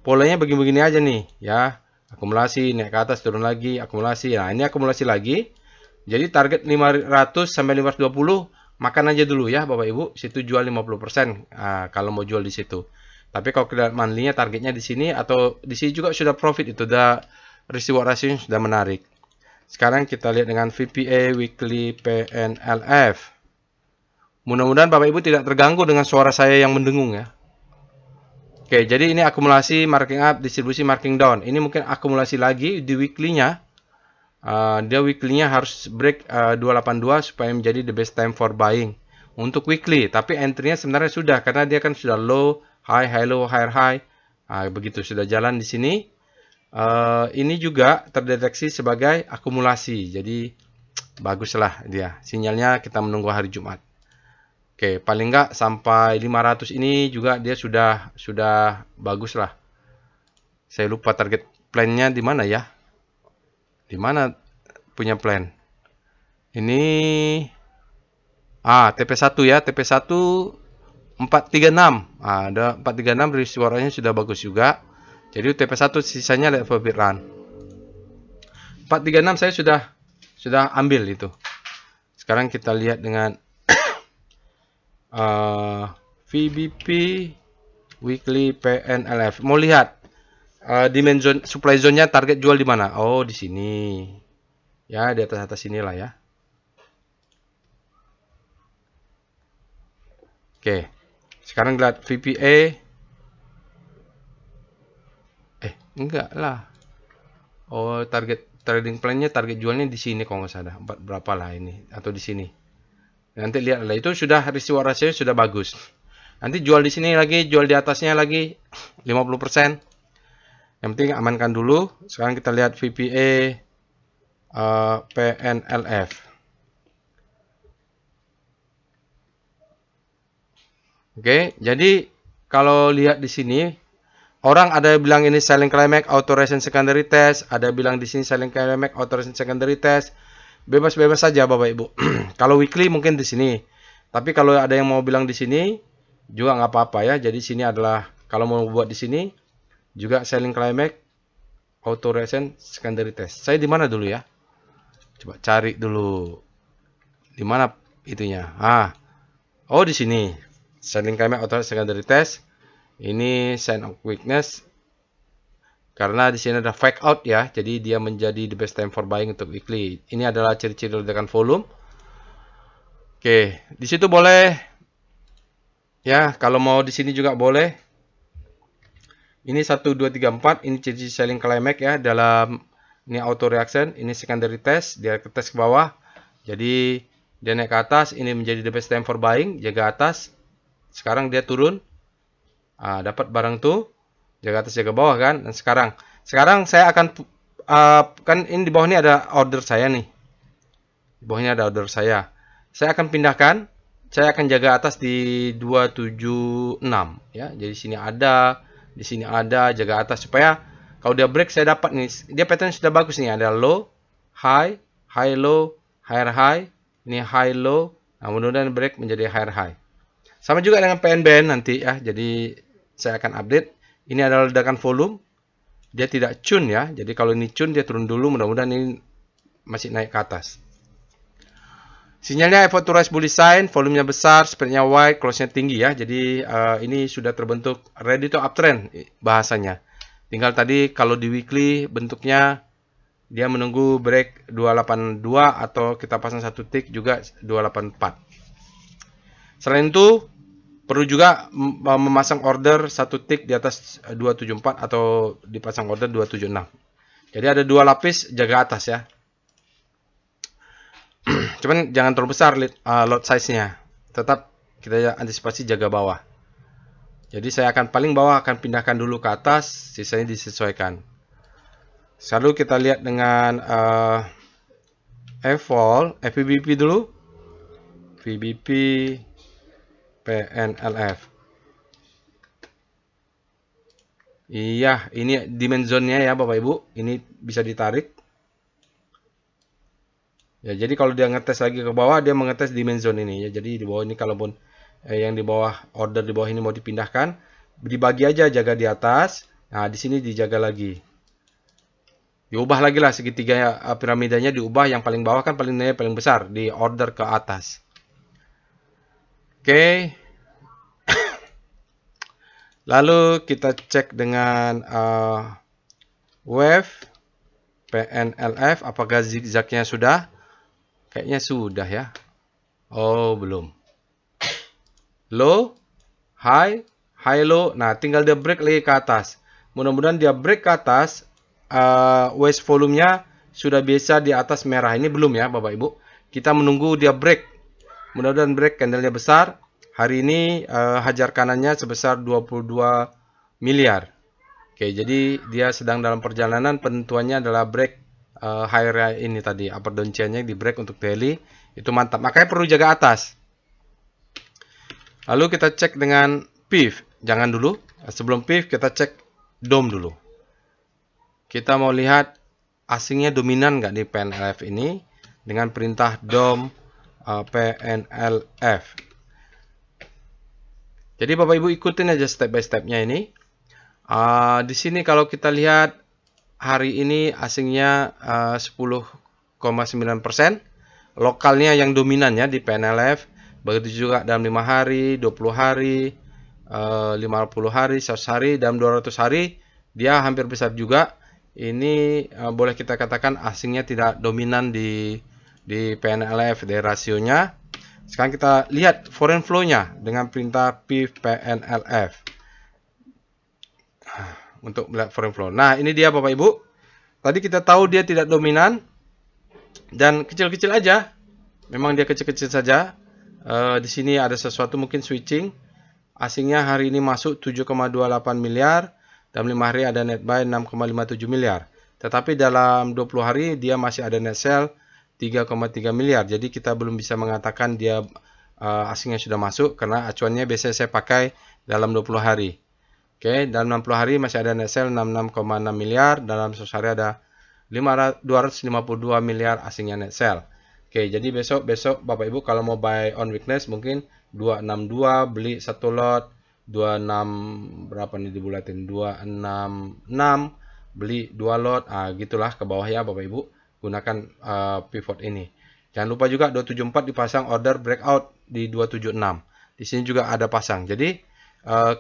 polanya begini-begini aja nih ya. Akumulasi, naik ke atas, turun lagi, akumulasi. Nah, ini akumulasi lagi. Jadi target 500 sampai 520, makan aja dulu ya Bapak Ibu. Situ jual 50% kalau mau jual di situ. Tapi kalau kita monthly-nya targetnya di sini, atau di sini juga sudah profit, itu udah risk reward ratio sudah menarik. Sekarang kita lihat dengan VPA weekly PNLF. Mudah-mudahan Bapak Ibu tidak terganggu dengan suara saya yang mendengung ya. Oke, jadi ini akumulasi marking up, distribusi marking down. Ini mungkin akumulasi lagi di weekly-nya. Dia weekly-nya harus break 282 supaya menjadi the best time for buying untuk weekly. Tapi entry-nya sebenarnya sudah, karena dia kan sudah low, high, high, low, higher, high. Begitu sudah jalan di sini. Ini juga terdeteksi sebagai akumulasi. Jadi baguslah dia. Sinyalnya kita menunggu hari Jumat. Oke, paling enggak sampai 500 ini juga dia sudah bagus lah. Saya lupa target plan-nya di mana ya. Di mana punya plan? Ini TP1 ya, TP1 436. Ada 436, risk suaranya sudah bagus juga. Jadi TP1 sisanya level bid run. 436 saya sudah ambil itu. Sekarang kita lihat dengan VBP weekly PNLF. Mau lihat demand zone, supply zone-nya, target jual di mana? Oh, di sini. Ya, di atas inilah ya. Oke. Sekarang lihat VPA. Enggak lah. Oh, target trading plan-nya, target jualnya di sini kalau nggak salah. Berapa lah ini, atau di sini. Nanti lihat lah, itu sudah risk reward ratio sudah bagus. Nanti jual di sini lagi, jual di atasnya lagi 50%. Yang penting amankan dulu. Sekarang kita lihat VPA PNLF. Oke, jadi kalau lihat di sini, orang ada yang bilang ini selling climax auto recent secondary test, ada bilang di sini selling climax auto recent secondary test. Bebas-bebas saja Bapak Ibu. Kalau weekly mungkin di sini. Tapi kalau ada yang mau bilang di sini juga nggak apa-apa ya. Jadi sini adalah kalau mau buat di sini juga selling climax auto recent secondary test. Saya di mana dulu ya? Coba cari dulu. Di mana itunya? Oh di sini. Selling climax auto recent secondary test. Ini sign of weakness. Karena di sini ada fake out ya, jadi dia menjadi the best time for buying untuk weekly. Ini adalah ciri-ciri ledakan volume. Oke, di situ boleh ya, kalau mau di sini juga boleh. Ini 1 2 3 4, ini ciri selling climax ya dalam ini auto reaction, ini secondary test, dia ke tes ke bawah. Jadi dia naik ke atas, ini menjadi the best time for buying, jaga atas. Sekarang dia turun. Dapat barang tuh, jaga atas jaga bawah kan. Dan sekarang saya akan kan ini di bawah ini ada order saya nih. Di bawahnya ada order saya. Saya akan pindahkan, saya akan jaga atas di 276 ya. Jadi sini ada, di sini ada, jaga atas supaya kalau dia break saya dapat nih. Dia pattern sudah bagus nih, ada low, high, high low, higher high. Ini high low. Nah, mudah-mudahan break menjadi higher high. Sama juga dengan PNBN nanti ya. Jadi saya akan update. Ini adalah ledakan volume. Dia tidak tune ya. Jadi kalau ini tune dia turun dulu. Mudah-mudahan ini masih naik ke atas. Sinyalnya effort to rise bullish sign. Volumenya besar. Spreadnya wide. Close-nya tinggi ya. Jadi ini sudah terbentuk ready to uptrend bahasanya. Tinggal tadi kalau di weekly bentuknya dia menunggu break 282 atau kita pasang satu tick juga 284. Selain itu perlu juga memasang order satu tick di atas 274 atau dipasang order 276. Jadi ada dua lapis jaga atas ya. Cuman jangan terlalu besar lot size-nya. Tetap kita antisipasi jaga bawah. Jadi saya akan paling bawah akan pindahkan dulu ke atas, sisanya disesuaikan. Lalu kita lihat dengan FVBP dulu. VBP PNLF. Iya, ini dimensionnya ya Bapak Ibu. Ini bisa ditarik. Ya, jadi kalau dia ngetes lagi ke bawah, dia mengetes dimension ini ya. Jadi di bawah ini kalaupun yang di bawah order di bawah ini mau dipindahkan, dibagi aja jaga di atas. Nah, di sini dijaga lagi. Diubah lagi lah segitiga piramidanya diubah, yang paling bawah kan paling nilai paling besar, di order ke atas. Oke. Lalu kita cek dengan wave PNLF, apakah zigzagnya sudah? Kayaknya sudah ya. Oh, belum. Low, high, high low. Nah, tinggal dia break lagi ke atas. Mudah-mudahan dia break ke atas. Waist volumenya sudah biasa di atas merah. Ini belum ya Bapak Ibu. Kita menunggu dia break. Mudah-mudahan break, candlenya besar. Hari ini hajar kanannya sebesar 22 miliar. Oke, jadi dia sedang dalam perjalanan. Penentuannya adalah break higher ini tadi. Upper down chain-nya di break untuk daily. Itu mantap. Makanya perlu jaga atas. Lalu kita cek dengan PIF. Jangan dulu. Sebelum PIF kita cek DOM dulu. Kita mau lihat asingnya dominan nggak di PNLF ini. Dengan perintah DOM PNLF. Jadi Bapak Ibu ikutin aja step by stepnya ini. Di sini kalau kita lihat hari ini asingnya 10,9%. Lokalnya yang dominan ya di PNLF. Begitu juga dalam 5 hari, 20 hari, 50 hari, 100 hari, dalam 200 hari dia hampir besar juga. Ini boleh kita katakan asingnya tidak dominan di PNLF dari rasionya. Sekarang kita lihat foreign flow-nya dengan perintah PIF PNLF. Untuk melihat foreign flow. Nah, ini dia Bapak Ibu. Tadi kita tahu dia tidak dominan dan kecil-kecil aja. Memang dia kecil-kecil saja. Di sini ada sesuatu mungkin switching. Asingnya hari ini masuk 7,28 miliar. Dalam 5 hari ada net buy 6,57 miliar. Tetapi dalam 20 hari dia masih ada net sell 3,3 miliar. Jadi kita belum bisa mengatakan dia asingnya sudah masuk karena acuannya biasanya saya pakai dalam 20 hari. Oke, dalam 60 hari masih ada net sale 66,6 miliar, dalam 100 hari ada 252 miliar asingnya net sale. Oke, jadi besok Bapak Ibu kalau mau buy on weakness mungkin 262 beli satu lot, 26 berapa nih dibulatin, 266 beli 2 lot. Gitulah ke bawah ya Bapak Ibu, gunakan pivot ini. Jangan lupa juga 274 dipasang order breakout di 276. Di sini juga ada pasang. Jadi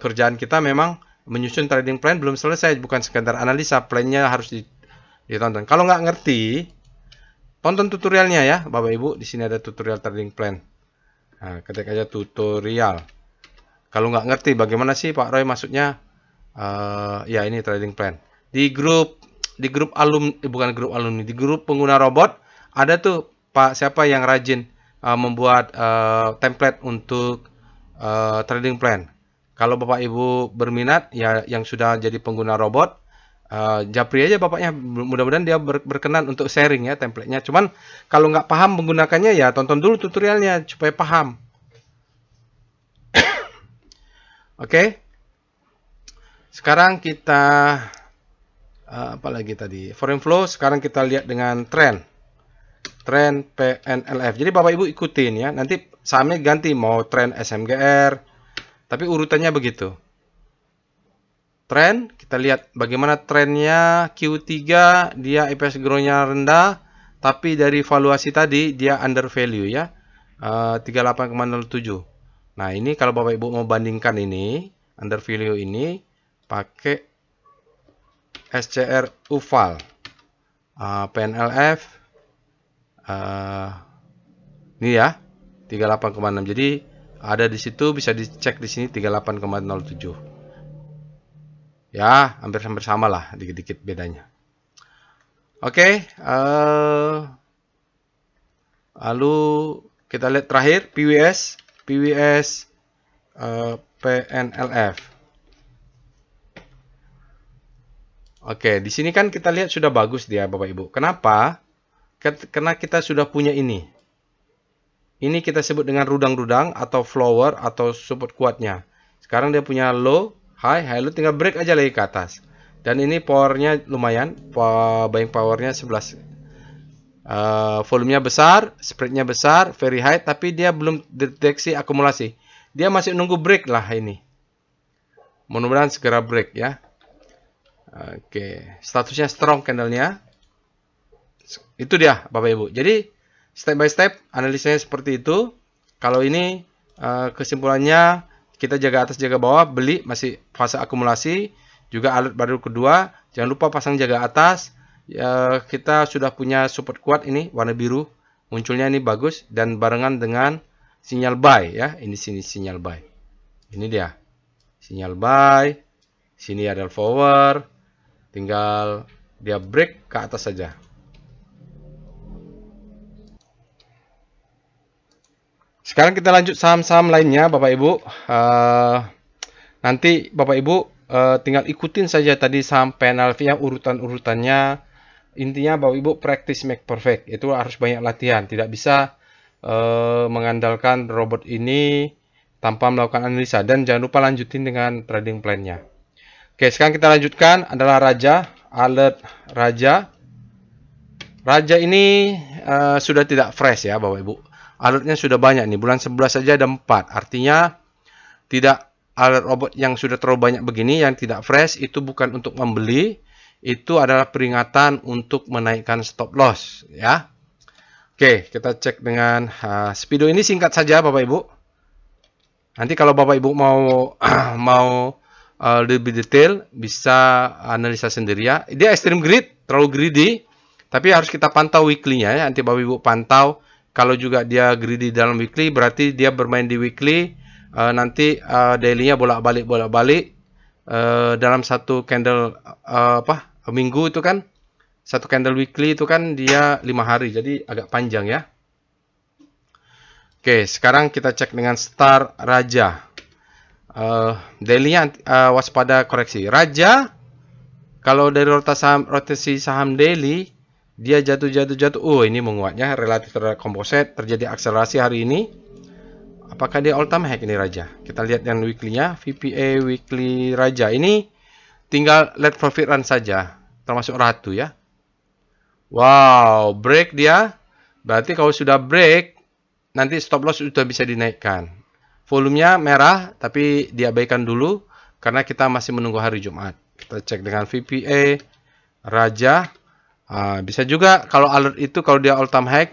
kerjaan kita memang menyusun trading plan belum selesai, bukan sekedar analisa, plannya harus ditonton. Kalau nggak ngerti, tonton tutorialnya ya, Bapak Ibu. Di sini ada tutorial trading plan. Nah, ketik aja tutorial. Kalau nggak ngerti bagaimana sih Pak Roy maksudnya? Ya ini trading plan. Di grup alumni, bukan grup alumni, di grup pengguna robot ada tuh Pak siapa yang rajin membuat template untuk trading plan. Kalau Bapak Ibu berminat ya yang sudah jadi pengguna robot, japri aja bapaknya, mudah-mudahan dia berkenan untuk sharing ya template-nya. Cuman kalau nggak paham menggunakannya ya tonton dulu tutorialnya supaya paham. Oke. Sekarang kita apa lagi tadi? Foreign flow. Sekarang kita lihat dengan tren PNLF. Jadi Bapak Ibu ikutin ya. Nanti sahamnya ganti mau tren SMGR. Tapi urutannya begitu. Tren, kita lihat bagaimana trennya Q3, dia EPS grow-nya rendah, tapi dari valuasi tadi dia under value ya, 38,07. Nah ini kalau Bapak Ibu mau bandingkan ini, under value ini, pakai SCR UVAL, PNLF, ini ya, 38,6. Jadi ada di situ, bisa dicek di sini 38,07. Ya, hampir sama lah, dikit-dikit bedanya. Oke, lalu kita lihat terakhir PWS PNLF. Oke, di sini kan kita lihat sudah bagus dia Bapak Ibu. Kenapa? Karena kita sudah punya ini. Ini kita sebut dengan rudang-rudang atau flower atau support kuatnya. Sekarang dia punya low, high, lu tinggal break aja lagi ke atas. Dan ini powernya lumayan, buying powernya 11. Volumenya besar, spreadnya besar, very high, tapi dia belum deteksi akumulasi. Dia masih nunggu break lah ini. Mudah-mudahan segera break ya. Oke, statusnya strong candlenya. Itu dia Bapak Ibu. Jadi step by step analisanya seperti itu. Kalau ini kesimpulannya, kita jaga atas jaga bawah, beli masih fase akumulasi, juga alert baru kedua, jangan lupa pasang jaga atas. Kita sudah punya support kuat ini warna biru, munculnya ini bagus dan barengan dengan sinyal buy ya. Ini sini sinyal buy. Ini dia. Sinyal buy. Sini ada forward. Tinggal dia break ke atas saja. Sekarang kita lanjut saham-saham lainnya Bapak Ibu. Nanti Bapak Ibu tinggal ikutin saja tadi saham PNLF yang urutan-urutannya. Intinya Bapak Ibu practice make perfect. Itu harus banyak latihan. Tidak bisa mengandalkan robot ini tanpa melakukan analisa. Dan jangan lupa lanjutin dengan trading plan-nya. Oke, sekarang kita lanjutkan adalah Raja. Alert Raja. Raja ini sudah tidak fresh ya Bapak Ibu. Alertnya sudah banyak nih, bulan 11 saja ada 4. Artinya tidak alert robot yang sudah terlalu banyak begini, yang tidak fresh, itu bukan untuk membeli, itu adalah peringatan untuk menaikkan stop loss ya. Oke, kita cek dengan Speedo ini singkat saja Bapak Ibu. Nanti kalau Bapak Ibu mau lebih detail, bisa analisa sendiri ya. Dia extreme greed, terlalu greedy, tapi harus kita pantau weekly-nya ya. Nanti Bapak Ibu pantau. Kalau juga dia greedy dalam weekly, berarti dia bermain di weekly. Nanti daily-nya bolak-balik. Dalam satu candle minggu itu kan, satu candle weekly itu kan dia 5 hari, jadi agak panjang ya. Oke, sekarang kita cek dengan Star Raja. Daily-nya waspada koreksi. Raja, kalau dari rotasi saham daily, dia jatuh. Oh, ini menguatnya relatif terhadap komposit, terjadi akselerasi hari ini. Apakah dia all time high ini Raja? Kita lihat yang weekly-nya, VPA weekly Raja. Ini tinggal let profit run saja, termasuk Ratu ya. Wow, break dia. Berarti kalau sudah break, nanti stop loss sudah bisa dinaikkan. Volumenya merah, tapi diabaikan dulu karena kita masih menunggu hari Jumat. Kita cek dengan VPA Raja. Bisa juga kalau alert itu kalau dia all time high,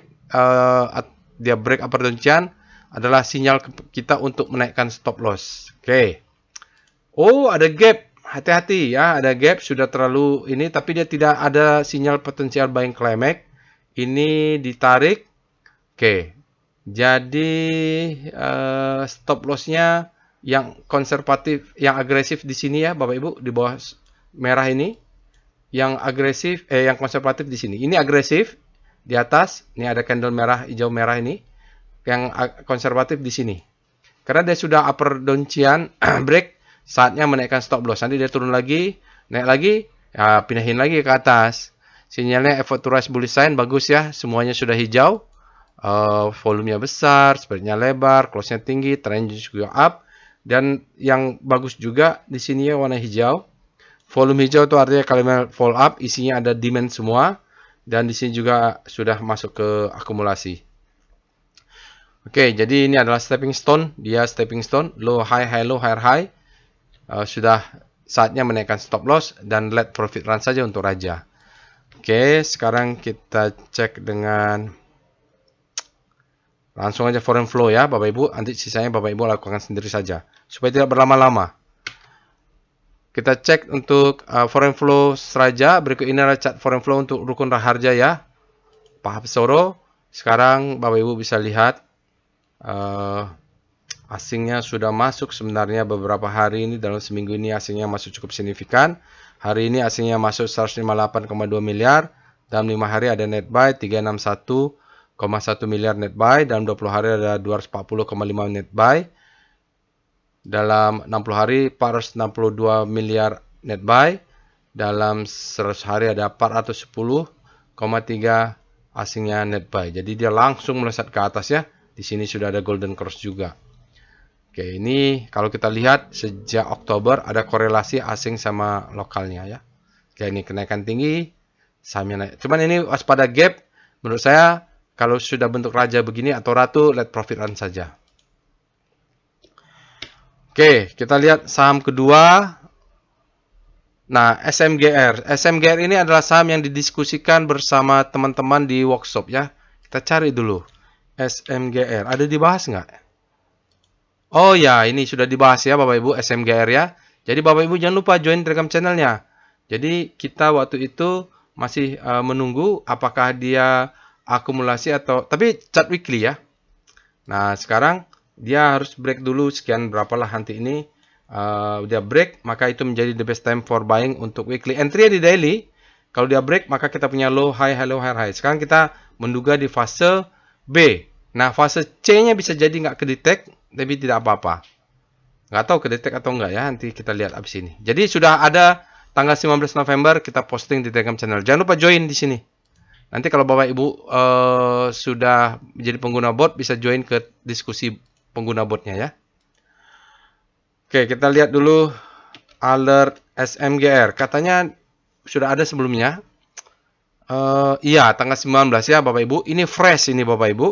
dia break upper downtrend adalah sinyal kita untuk menaikkan stop loss. Oke. Oh, ada gap. Hati-hati ya, ada gap sudah terlalu ini, tapi dia tidak ada sinyal potensial buying climax. Ini ditarik. Oke. Jadi stop lossnya yang konservatif, yang agresif di sini ya, Bapak Ibu, di bawah merah ini. Yang agresif, yang konservatif di sini. Ini agresif di atas. Ini ada candle merah, hijau merah ini. Yang konservatif di sini. Karena dia sudah upper downtrend break, saatnya menaikkan stop loss. Nanti dia turun lagi, naik lagi, ya, pindahin lagi ke atas. Sinyalnya effort to rise bullish sign bagus ya, semuanya sudah hijau. Volumenya besar, spreadnya lebar, close-nya tinggi, trend juga up. Dan yang bagus juga di sini ya warna hijau. Volume hijau itu artinya kalimat fall up, isinya ada demand semua. Dan di sini juga sudah masuk ke akumulasi. Oke, jadi ini adalah stepping stone. Dia stepping stone, low high, high low, higher high. Sudah saatnya menaikkan stop loss dan let profit run saja untuk Raja. Oke, sekarang kita cek dengan langsung aja foreign flow ya Bapak Ibu. Nanti sisanya Bapak Ibu lakukan sendiri saja supaya tidak berlama-lama. Kita cek untuk foreign flow Raja. Berikut ini adalah chart foreign flow untuk rukun Raharja ya. Pak Soro. Sekarang Bapak Ibu bisa lihat asingnya sudah masuk sebenarnya beberapa hari ini. Dalam seminggu ini asingnya masuk cukup signifikan. Hari ini asingnya masuk 158,2 miliar. Dalam 5 hari ada net buy 361,1 miliar net buy. Dalam 20 hari ada 240,5 net buy. Dalam 60 hari 462 miliar net buy. Dalam 100 hari ada 410,3 asingnya net buy. Jadi dia langsung melesat ke atas ya. Di sini sudah ada golden cross juga. Oke, ini kalau kita lihat sejak Oktober ada korelasi asing sama lokalnya ya. Oke, ini kenaikan tinggi, sahamnya naik. Cuman ini waspada gap. Menurut saya kalau sudah bentuk Raja begini atau Ratu, let profit run saja. Oke, kita lihat saham kedua. Nah, SMGR. SMGR ini adalah saham yang didiskusikan bersama teman-teman di workshop ya. Kita cari dulu. SMGR. Ada dibahas nggak? Oh ya, ini sudah dibahas ya Bapak Ibu, SMGR ya. Jadi Bapak Ibu jangan lupa join Telegram channelnya. Jadi kita waktu itu masih menunggu apakah dia akumulasi atau... Tapi chart weekly ya. Nah, sekarang dia harus break dulu sekian berapalah nanti ini. Dia break, maka itu menjadi the best time for buying untuk weekly. Entry di daily, kalau dia break, maka kita punya low, high, low, high. Sekarang kita menduga di fase B. Nah, fase C-nya bisa jadi nggak kedetek, tapi tidak apa-apa. Nggak tahu kedetek atau nggak ya, nanti kita lihat abis ini. Jadi sudah ada tanggal 19 November, kita posting di Telegram channel. Jangan lupa join di sini. Nanti kalau Bapak Ibu sudah menjadi pengguna bot, bisa join ke diskusi pengguna botnya ya. Oke, kita lihat dulu alert SMGR. Katanya sudah ada sebelumnya. Iya, tanggal 19 ya Bapak Ibu. Ini fresh ini Bapak Ibu.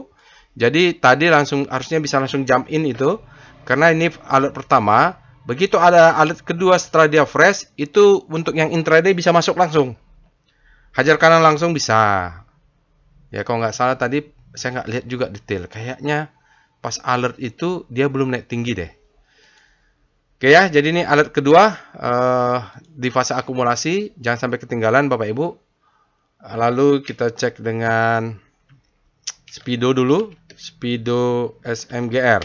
Jadi tadi harusnya bisa langsung jump in itu. Karena ini alert pertama. Begitu ada alert kedua setelah dia fresh, itu untuk yang intraday bisa masuk langsung. Hajar kanan langsung bisa. Ya kalau nggak salah tadi saya nggak lihat juga detail. Kayaknya pas alert itu dia belum naik tinggi deh. Oke ya, jadi ini alert kedua di fase akumulasi. Jangan sampai ketinggalan Bapak Ibu. Lalu kita cek dengan Speedo dulu. Speedo SMGR.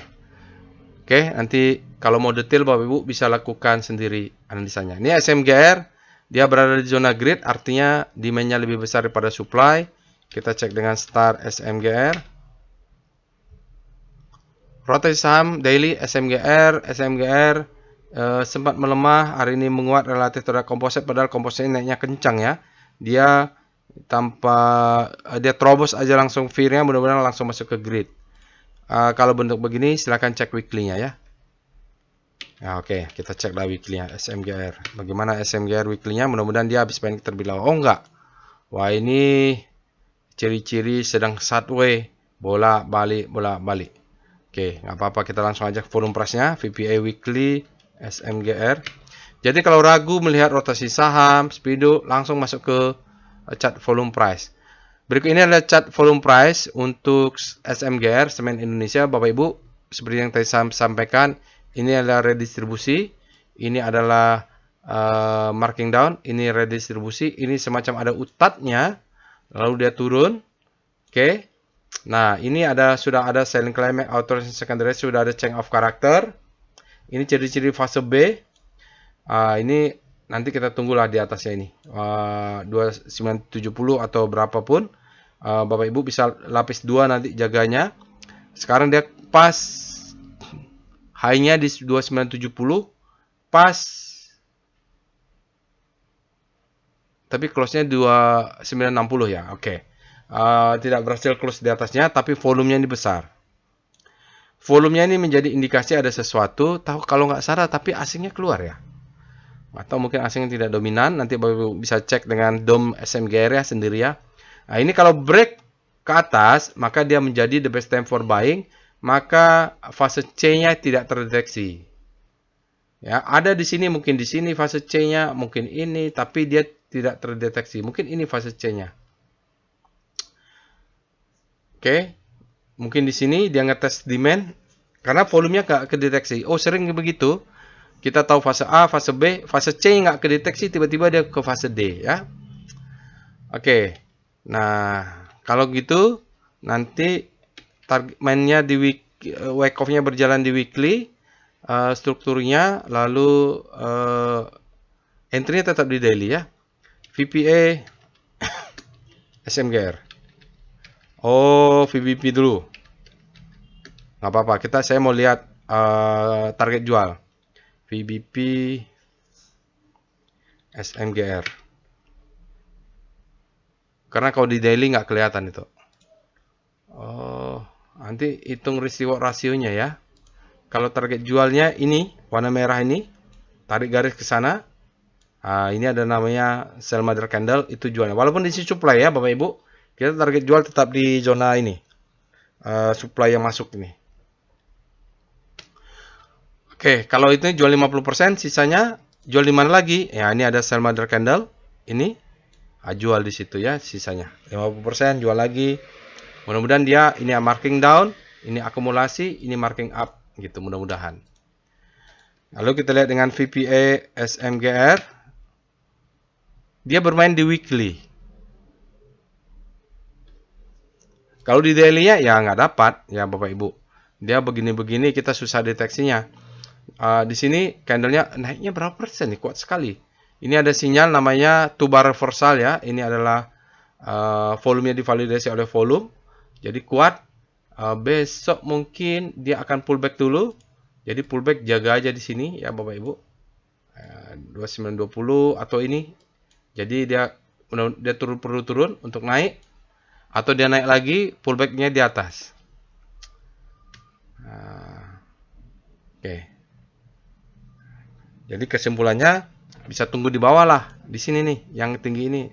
Oke, nanti kalau mau detail Bapak Ibu bisa lakukan sendiri analisanya. Ini SMGR, dia berada di zona grid, artinya demand-nya lebih besar daripada supply. Kita cek dengan star SMGR. Rotasi saham daily SMGR sempat melemah, hari ini menguat relatif terhadap komposit, padahal komposit ini naiknya kencang ya. Dia terobos aja langsung fear-nya, mudah-mudahan langsung masuk ke grid. kalau bentuk begini silahkan cek weekly-nya ya. Ya, oke, kita cek lah weekly-nya SMGR. Bagaimana SMGR weekly-nya? Mudah-mudahan dia habis main terlebih dahulu. Oh enggak. Wah, ini ciri-ciri sedang sideways, bolak-balik, bolak-balik. Oke, nggak apa-apa, kita langsung aja ke volume price-nya, VPA weekly SMGR. Jadi kalau ragu melihat rotasi saham, Speedo, langsung masuk ke chart volume price. Berikut ini adalah chart volume price untuk SMGR, Semen Indonesia, Bapak Ibu. Seperti yang tadi saya sampaikan, ini adalah redistribusi, ini adalah marking down, ini redistribusi, ini semacam ada utatnya, lalu dia turun. Oke. Nah, ini sudah ada selling climax, authorization secondary, sudah ada change of character. Ini ciri-ciri fase B. Ini nanti kita tunggulah di atasnya ini. 2970 atau berapapun. Bapak Ibu bisa lapis 2 nanti jaganya. Sekarang dia pas high-nya di 2970, pas, tapi close-nya 2960 ya. Oke. Tidak berhasil close di atasnya, tapi volumenya ini besar. Volumenya ini menjadi indikasi ada sesuatu. Tahu kalau nggak salah, tapi asingnya keluar ya. Atau mungkin asingnya tidak dominan. Nanti Bapak Ibu bisa cek dengan DOM SMGR ya sendiri ya. Nah, ini kalau break ke atas, maka dia menjadi the best time for buying, maka fase C-nya tidak terdeteksi. Ya, ada di sini, mungkin di sini fase C-nya, mungkin ini, tapi dia tidak terdeteksi. Mungkin ini fase C-nya. Oke. Mungkin di sini dia ngetes demand karena volumenya nggak kedeteksi. Oh, sering begitu. Kita tahu fase A, fase B, fase C nggak kedeteksi, tiba-tiba dia ke fase D ya. Oke. Nah, kalau gitu nanti target mainnya di wake off-nya berjalan di weekly, strukturnya, lalu entry-nya tetap di daily ya. VPA SMGR. Oh, VBP dulu. Nggak apa-apa, saya mau lihat target jual. VBP SMGR. Karena kalau di daily nggak kelihatan itu. Oh, nanti hitung risk reward rasionya ya. Kalau target jualnya ini, warna merah ini, tarik garis ke sana. Ini ada namanya sell mother candle, itu jualnya. Walaupun di sini supply ya Bapak Ibu, kita target jual tetap di zona ini. Supply yang masuk ini. Oke, kalau itu jual 50%, sisanya jual di mana lagi? Ya, ini ada sell mother candle. Ini jual di situ ya, sisanya 50% jual lagi. Mudah-mudahan dia ini marking down, ini akumulasi, ini marking up gitu, mudah-mudahan. Lalu kita lihat dengan VPA SMGR. Dia bermain di weekly. Kalau di daily-nya ya nggak dapat ya Bapak Ibu. Dia begini-begini kita susah deteksinya. Di sini candlenya naiknya berapa persen nih, kuat sekali. Ini ada sinyal namanya 2-bar reversal ya. Ini adalah volumenya divalidasi oleh volume. Jadi kuat. Besok mungkin dia akan pullback dulu. Jadi pullback jaga aja di sini ya Bapak Ibu. 2920 atau ini. Jadi dia perlu turun untuk naik. Atau dia naik lagi, pullback-nya di atas. Oke. Jadi kesimpulannya bisa tunggu di bawah lah. Di sini nih, yang tinggi ini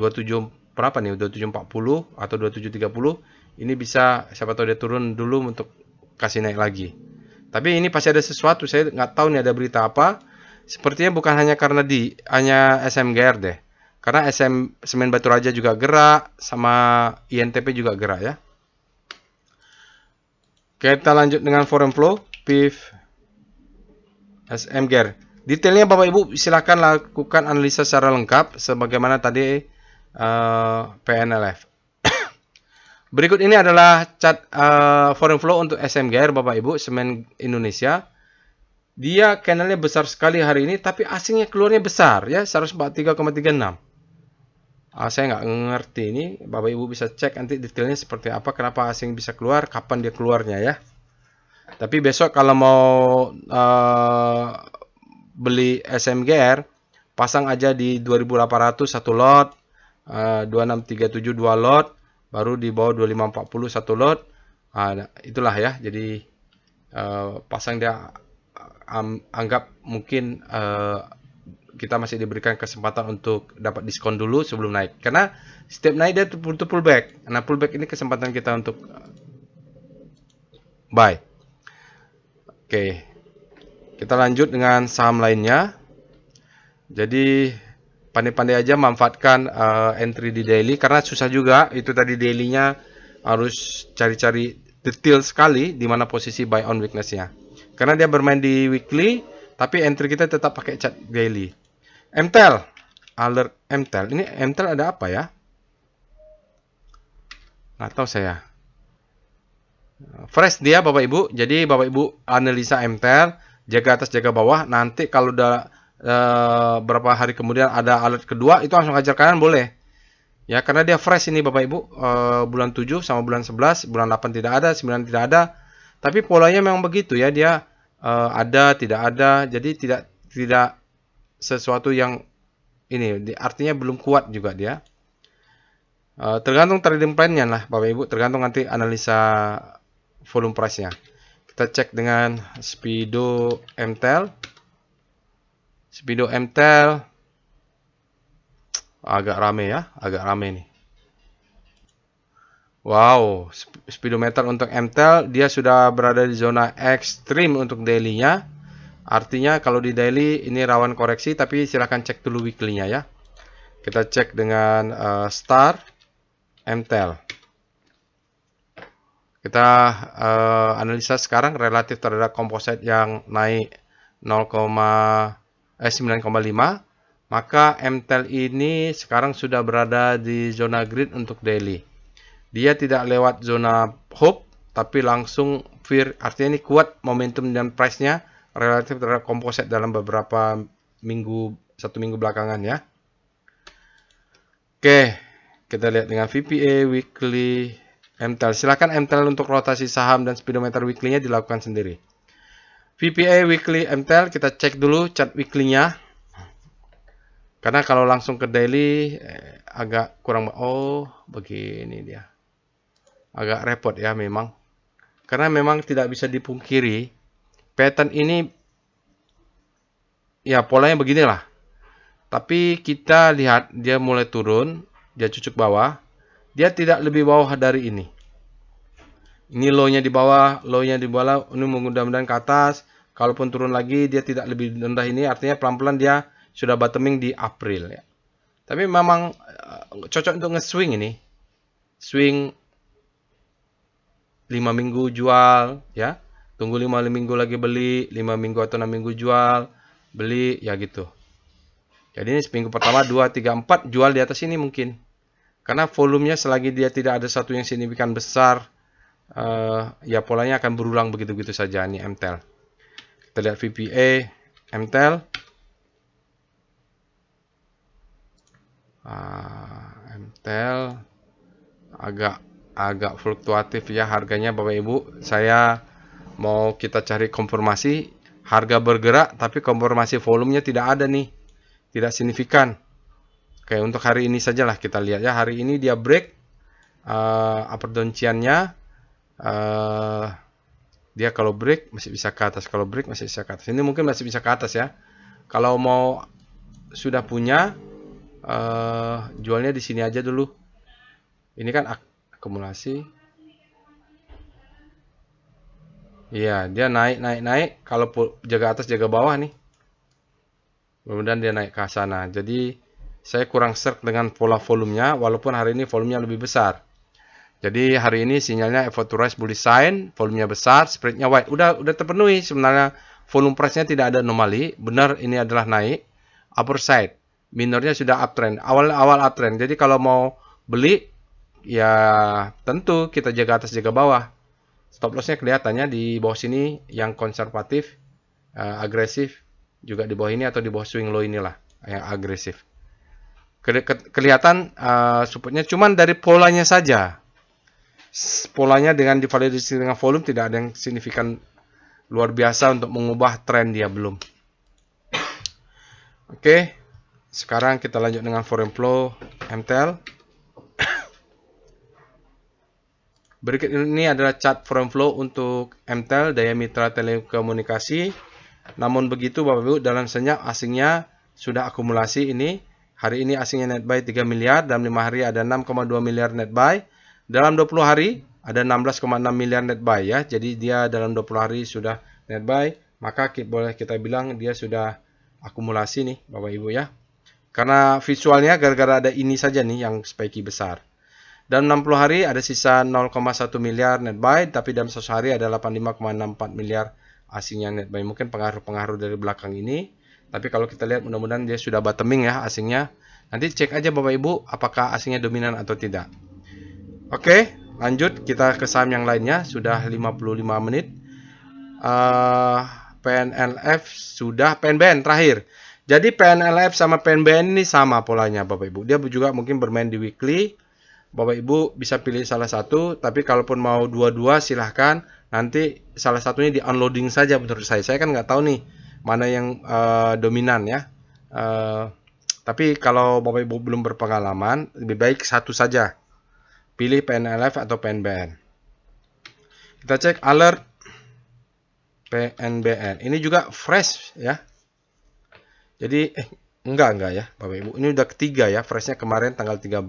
27 berapa nih? 2740 atau 2730. Ini bisa, siapa tahu dia turun dulu untuk kasih naik lagi. Tapi ini pasti ada sesuatu. Saya nggak tahu nih ada berita apa. Sepertinya bukan hanya karena hanya SMGR deh. Karena Semen Batu Raja juga gerak, sama INTP juga gerak ya. Kita lanjut dengan foreign flow, PIF, SMGR. Detailnya Bapak Ibu silakan lakukan analisa secara lengkap, sebagaimana tadi PNLF. Berikut ini adalah chart foreign flow untuk SMGR Bapak Ibu, Semen Indonesia. Dia candlenya besar sekali hari ini, tapi asingnya keluarnya besar ya, 143,36. Saya nggak ngerti ini, Bapak Ibu bisa cek nanti detailnya seperti apa, kenapa asing bisa keluar, kapan dia keluarnya ya. Tapi besok kalau mau beli SMGR, pasang aja di 2800 satu lot, 2637 dua lot, baru di bawah 2540 satu lot, Itulah ya. Jadi pasang dia anggap mungkin kita masih diberikan kesempatan untuk dapat diskon dulu sebelum naik. Karena setiap naik dia butuh pullback. Nah, pullback ini kesempatan kita untuk buy. Oke, kita lanjut dengan saham lainnya. Jadi pandai-pandai aja manfaatkan entry di daily karena susah juga itu tadi dailynya harus cari-cari detail sekali di mana posisi buy on weakness-nya. Karena dia bermain di weekly, tapi entry kita tetap pakai chart daily. MTEL, alert MTEL. Ini MTEL ada apa ya? Nggak tahu saya. Fresh dia Bapak Ibu. Jadi Bapak Ibu analisa MTEL, jaga atas jaga bawah. Nanti kalau udah berapa hari kemudian ada alert kedua, itu langsung hajar kanan boleh. Ya, karena dia fresh ini Bapak Ibu. Bulan 7 sama bulan 11, bulan 8 tidak ada, 9 tidak ada. Tapi polanya memang begitu ya, dia ada, tidak ada. Jadi tidak sesuatu yang ini, artinya belum kuat juga dia. Tergantung trading plan-nya lah Bapak Ibu, tergantung nanti analisa volume price-nya. Kita cek dengan Speedo MTEL. Speedo MTEL agak rame ya, agak rame nih. Wow, speedometer untuk MTEL dia sudah berada di zona ekstrim untuk daily-nya. Artinya kalau di daily ini rawan koreksi, tapi silahkan cek dulu weekly-nya ya. Kita cek dengan Star MTEL. Kita analisa sekarang relatif terhadap komposit yang naik 9,5, maka MTEL ini sekarang sudah berada di zona green untuk daily. Dia tidak lewat zona hope, tapi langsung fear. Artinya ini kuat momentum dan price-nya relatif terhadap komposit dalam beberapa minggu, 1 minggu belakangan ya. Oke, kita lihat dengan VPA weekly MTEL. Silakan MTEL untuk rotasi saham dan speedometer weekly-nya dilakukan sendiri. VPA weekly MTEL kita cek dulu chart weekly-nya. Karena kalau langsung ke daily agak kurang. Oh, begini dia. Agak repot ya memang. Karena memang tidak bisa dipungkiri pattern ini ya polanya beginilah. Tapi kita lihat dia mulai turun, dia cucuk bawah. Dia tidak lebih bawah dari ini. Ini low-nya di bawah, low-nya di bawah, ini mudah-mudahan ke atas. Kalaupun turun lagi, dia tidak lebih rendah ini. Artinya pelan-pelan dia sudah bottoming di April ya. Tapi memang cocok untuk nge-swing ini. Swing 5 minggu jual ya. Tunggu 5 minggu lagi beli, 5 minggu atau 6 minggu jual, beli ya gitu. Jadi ini seminggu pertama 2, 3, 4 jual di atas ini mungkin. Karena volumenya selagi dia tidak ada satu yang signifikan besar, ya polanya akan berulang begitu-begitu saja ini MTEL. Kita lihat VPA MTEL. MTEL agak fluktuatif ya harganya Bapak Ibu. Saya mau kita cari konfirmasi harga bergerak tapi konfirmasi volumenya tidak ada nih. Tidak signifikan. Oke, untuk hari ini sajalah kita lihat ya. Hari ini dia break upper downtrend-nya dia kalau break masih bisa ke atas, kalau break masih bisa ke atas. Ini mungkin masih bisa ke atas ya. Kalau mau sudah punya jualnya di sini aja dulu. Ini kan akumulasi. Iya, dia naik. Kalau jaga atas jaga bawah nih. Mudah-mudahan dia naik ke sana. Jadi saya kurang serk dengan pola volumenya, walaupun hari ini volumenya lebih besar. Jadi hari ini sinyalnya effort to rise bullish sign, volumenya besar, spreadnya wide. Udah terpenuhi sebenarnya, volume price-nya tidak ada anomali. Benar ini adalah naik, upper side. Minornya sudah uptrend, awal uptrend. Jadi kalau mau beli, ya tentu kita jaga atas jaga bawah. Stop loss-nya kelihatannya di bawah sini yang konservatif, agresif. Juga di bawah ini atau di bawah swing low inilah yang agresif. Kelihatan supportnya cuman dari polanya saja. Polanya dengan divalidasi dengan volume tidak ada yang signifikan luar biasa untuk mengubah tren dia belum. Oke, sekarang kita lanjut dengan foreign flow MTEL. Berikut ini adalah chart front flow untuk MTEL, daya mitra telekomunikasi. Namun begitu Bapak Ibu, dalam senyap asingnya sudah akumulasi ini. Hari ini asingnya net buy 3 miliar, dalam 5 hari ada 6,2 miliar net buy. Dalam 20 hari ada 16,6 miliar net buy ya. Jadi dia dalam 20 hari sudah net buy, maka boleh kita bilang dia sudah akumulasi nih Bapak Ibu ya. Karena visualnya gara-gara ada ini saja nih yang spiky besar. Dalam 60 hari ada sisa 0,1 miliar net buy, tapi dalam 1 hari ada 85,64 miliar asingnya net buy. Mungkin pengaruh-pengaruh dari belakang ini. Tapi kalau kita lihat mudah-mudahan dia sudah bottoming ya asingnya. Nanti cek aja Bapak Ibu apakah asingnya dominan atau tidak. Oke, lanjut kita ke saham yang lainnya. Sudah 55 menit. PNLF sudah, PNBN terakhir. Jadi PNLF sama PNBN ini sama polanya Bapak Ibu. Dia juga mungkin bermain di weekly. Bapak Ibu bisa pilih salah satu, tapi kalaupun mau dua-dua silahkan. Nanti salah satunya di unloading saja menurut saya. Saya kan nggak tahu nih mana yang dominan ya. Tapi kalau Bapak Ibu belum berpengalaman, lebih baik satu saja. Pilih PNLF atau PNBN. Kita cek alert PNBN. Ini juga fresh ya. Jadi enggak ya Bapak Ibu. Ini udah ketiga ya, freshnya kemarin tanggal 13.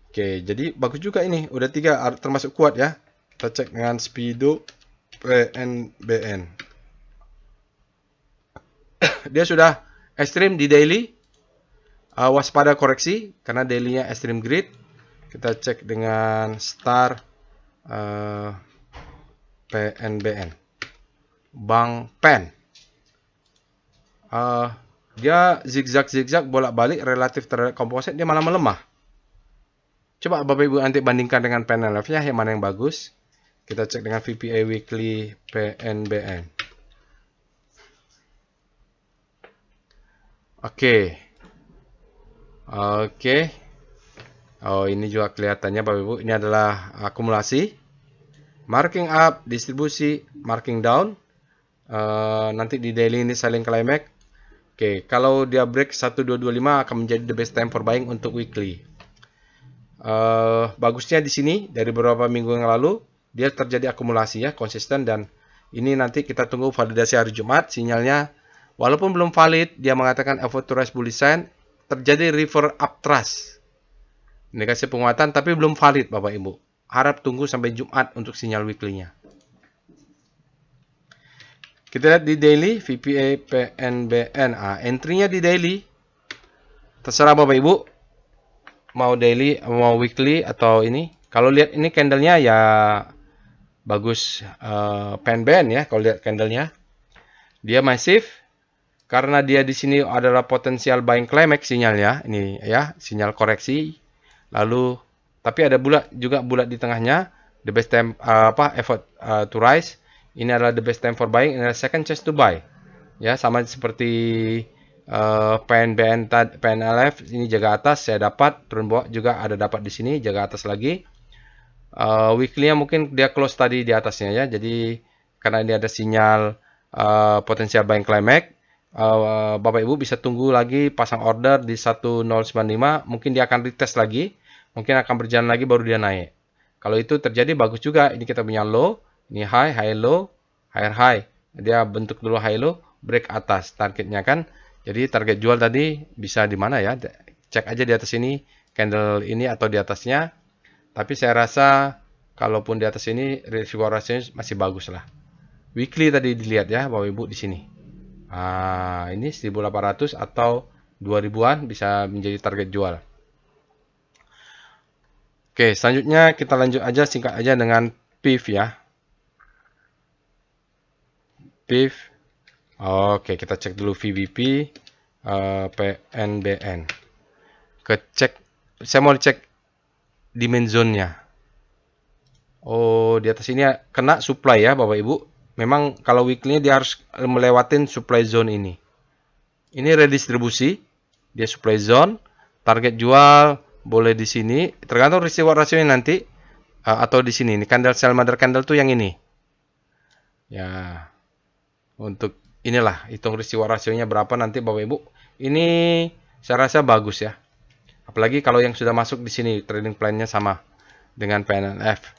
Oke, jadi bagus juga ini. Udah 3 termasuk kuat ya. Kita cek dengan Speedo PNBN. Dia sudah ekstrim di daily. Waspada koreksi karena dailynya extreme grid. Kita cek dengan Star PNBN. Bank Pen. Dia zigzag bolak-balik relatif terhadap komposit, dia malah melemah. Coba Bapak Ibu nanti bandingkan dengan PNLF ya, yang mana yang bagus. Kita cek dengan VPA Weekly PNBN. Oke. Oh, ini juga kelihatannya Bapak Ibu, ini adalah akumulasi. Marking up, distribusi, marking down. Nanti di daily ini saling climax. Oke, kalau dia break 1225 akan menjadi the best time for buying untuk weekly. Bagusnya di sini dari beberapa minggu yang lalu dia terjadi akumulasi ya, konsisten, dan ini nanti kita tunggu validasi hari Jumat. Sinyalnya walaupun belum valid, dia mengatakan effort to rise bullish sign, terjadi river up trust, indikasi penguatan, tapi belum valid Bapak Ibu. Harap tunggu sampai Jumat untuk sinyal weekly-nya. Kita lihat di daily VPA PNBN. Entry-nya di daily terserah Bapak Ibu mau daily, mau weekly atau ini. Kalau lihat ini candlenya ya bagus PNBN ya. Kalau lihat candlenya dia masif karena dia di sini adalah potensial buying climax sinyalnya ini ya, sinyal koreksi. Lalu tapi ada bulat di tengahnya, the best time effort to rise. Ini adalah the best time for buying, ini adalah second chance to buy. Ya, sama seperti PNBN PNLF, ini jaga atas, saya dapat, turun bawah juga ada dapat di sini, jaga atas lagi. Weekly-nya mungkin dia close tadi di atasnya ya. Jadi karena ini ada sinyal potensial buying climax, Bapak Ibu bisa tunggu lagi pasang order di 1095, mungkin dia akan retest lagi, mungkin akan berjalan lagi baru dia naik. Kalau itu terjadi bagus juga. Ini kita punya low, ini high, high low, higher high. Dia bentuk dulu high low, break atas targetnya kan. Jadi target jual tadi bisa di mana ya? Cek aja di atas ini, candle ini atau di atasnya. Tapi saya rasa kalaupun di atas ini residual ratio masih bagus lah. Weekly tadi dilihat ya Bapak Ibu di sini. Ini 1800 atau 2000-an bisa menjadi target jual. Oke, selanjutnya kita lanjut aja, singkat aja dengan PIF ya. PIF. Oke, kita cek dulu VBP PNBN. Saya mau cek demand zone-nya. Oh, di atas ini kena supply ya Bapak Ibu. Memang kalau weekly dia harus melewatin supply zone ini. Ini redistribusi, dia supply zone, target jual boleh di sini, tergantung risiko rasionya nanti atau di sini. Ini candle sell mother candle tuh yang ini. Ya. Untuk inilah hitung risiko rasionya berapa nanti Bapak Ibu. Ini saya rasa bagus ya. Apalagi kalau yang sudah masuk di sini trading plan-nya sama dengan PNLF.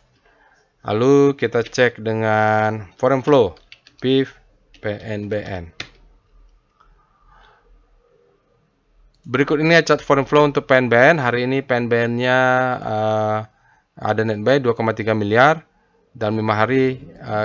Lalu kita cek dengan foreign flow, PIF, PNBN. Berikut ini chart foreign flow untuk PNBN. Hari ini PNBN-nya ada net buy 2,3 miliar. Dalam 5 hari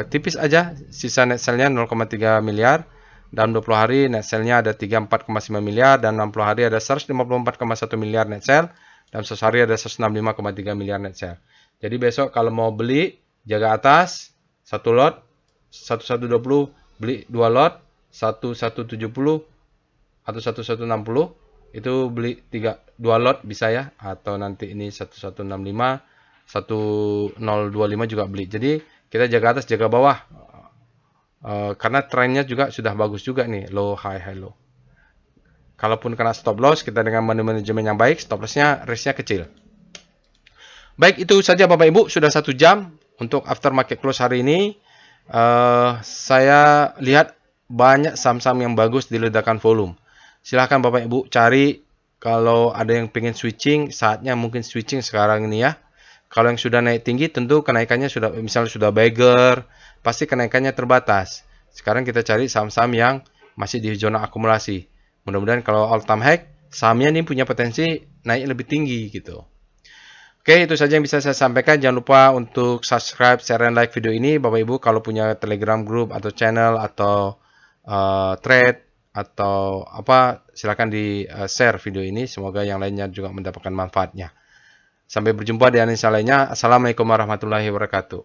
tipis aja, sisa net sell-nya 0,3 miliar. Dalam 20 hari net sell-nya ada 34,9 miliar. Dan 60 hari ada 154,1 miliar net sell. Dalam 1 hari ada 165,3 miliar net sell. Jadi besok kalau mau beli, jaga atas, 1 lot, 1120, beli 2 lot, 1170 atau 1160, itu beli 2 lot bisa ya, atau nanti ini 1165, 1025 juga beli. Jadi kita jaga atas, jaga bawah, karena trennya juga sudah bagus juga nih, low, high, high, low. Kalaupun kena stop loss, kita dengan manajemen yang baik, stop lossnya, risknya kecil. Baik, itu saja Bapak Ibu, sudah 1 jam untuk after market close hari ini. Saya lihat banyak saham-saham yang bagus di ledakan volume. Silahkan Bapak Ibu cari, kalau ada yang pengen switching, saatnya mungkin switching sekarang ini ya. Kalau yang sudah naik tinggi, tentu kenaikannya sudah, misalnya sudah bagger, pasti kenaikannya terbatas. Sekarang kita cari saham-saham yang masih di zona akumulasi. Mudah-mudahan kalau all time high, sahamnya ini punya potensi naik lebih tinggi gitu. Oke, itu saja yang bisa saya sampaikan. Jangan lupa untuk subscribe, share, dan like video ini. Bapak Ibu kalau punya Telegram group atau channel atau thread atau apa, silakan di share video ini. Semoga yang lainnya juga mendapatkan manfaatnya. Sampai berjumpa di analisa lainnya. Assalamualaikum warahmatullahi wabarakatuh.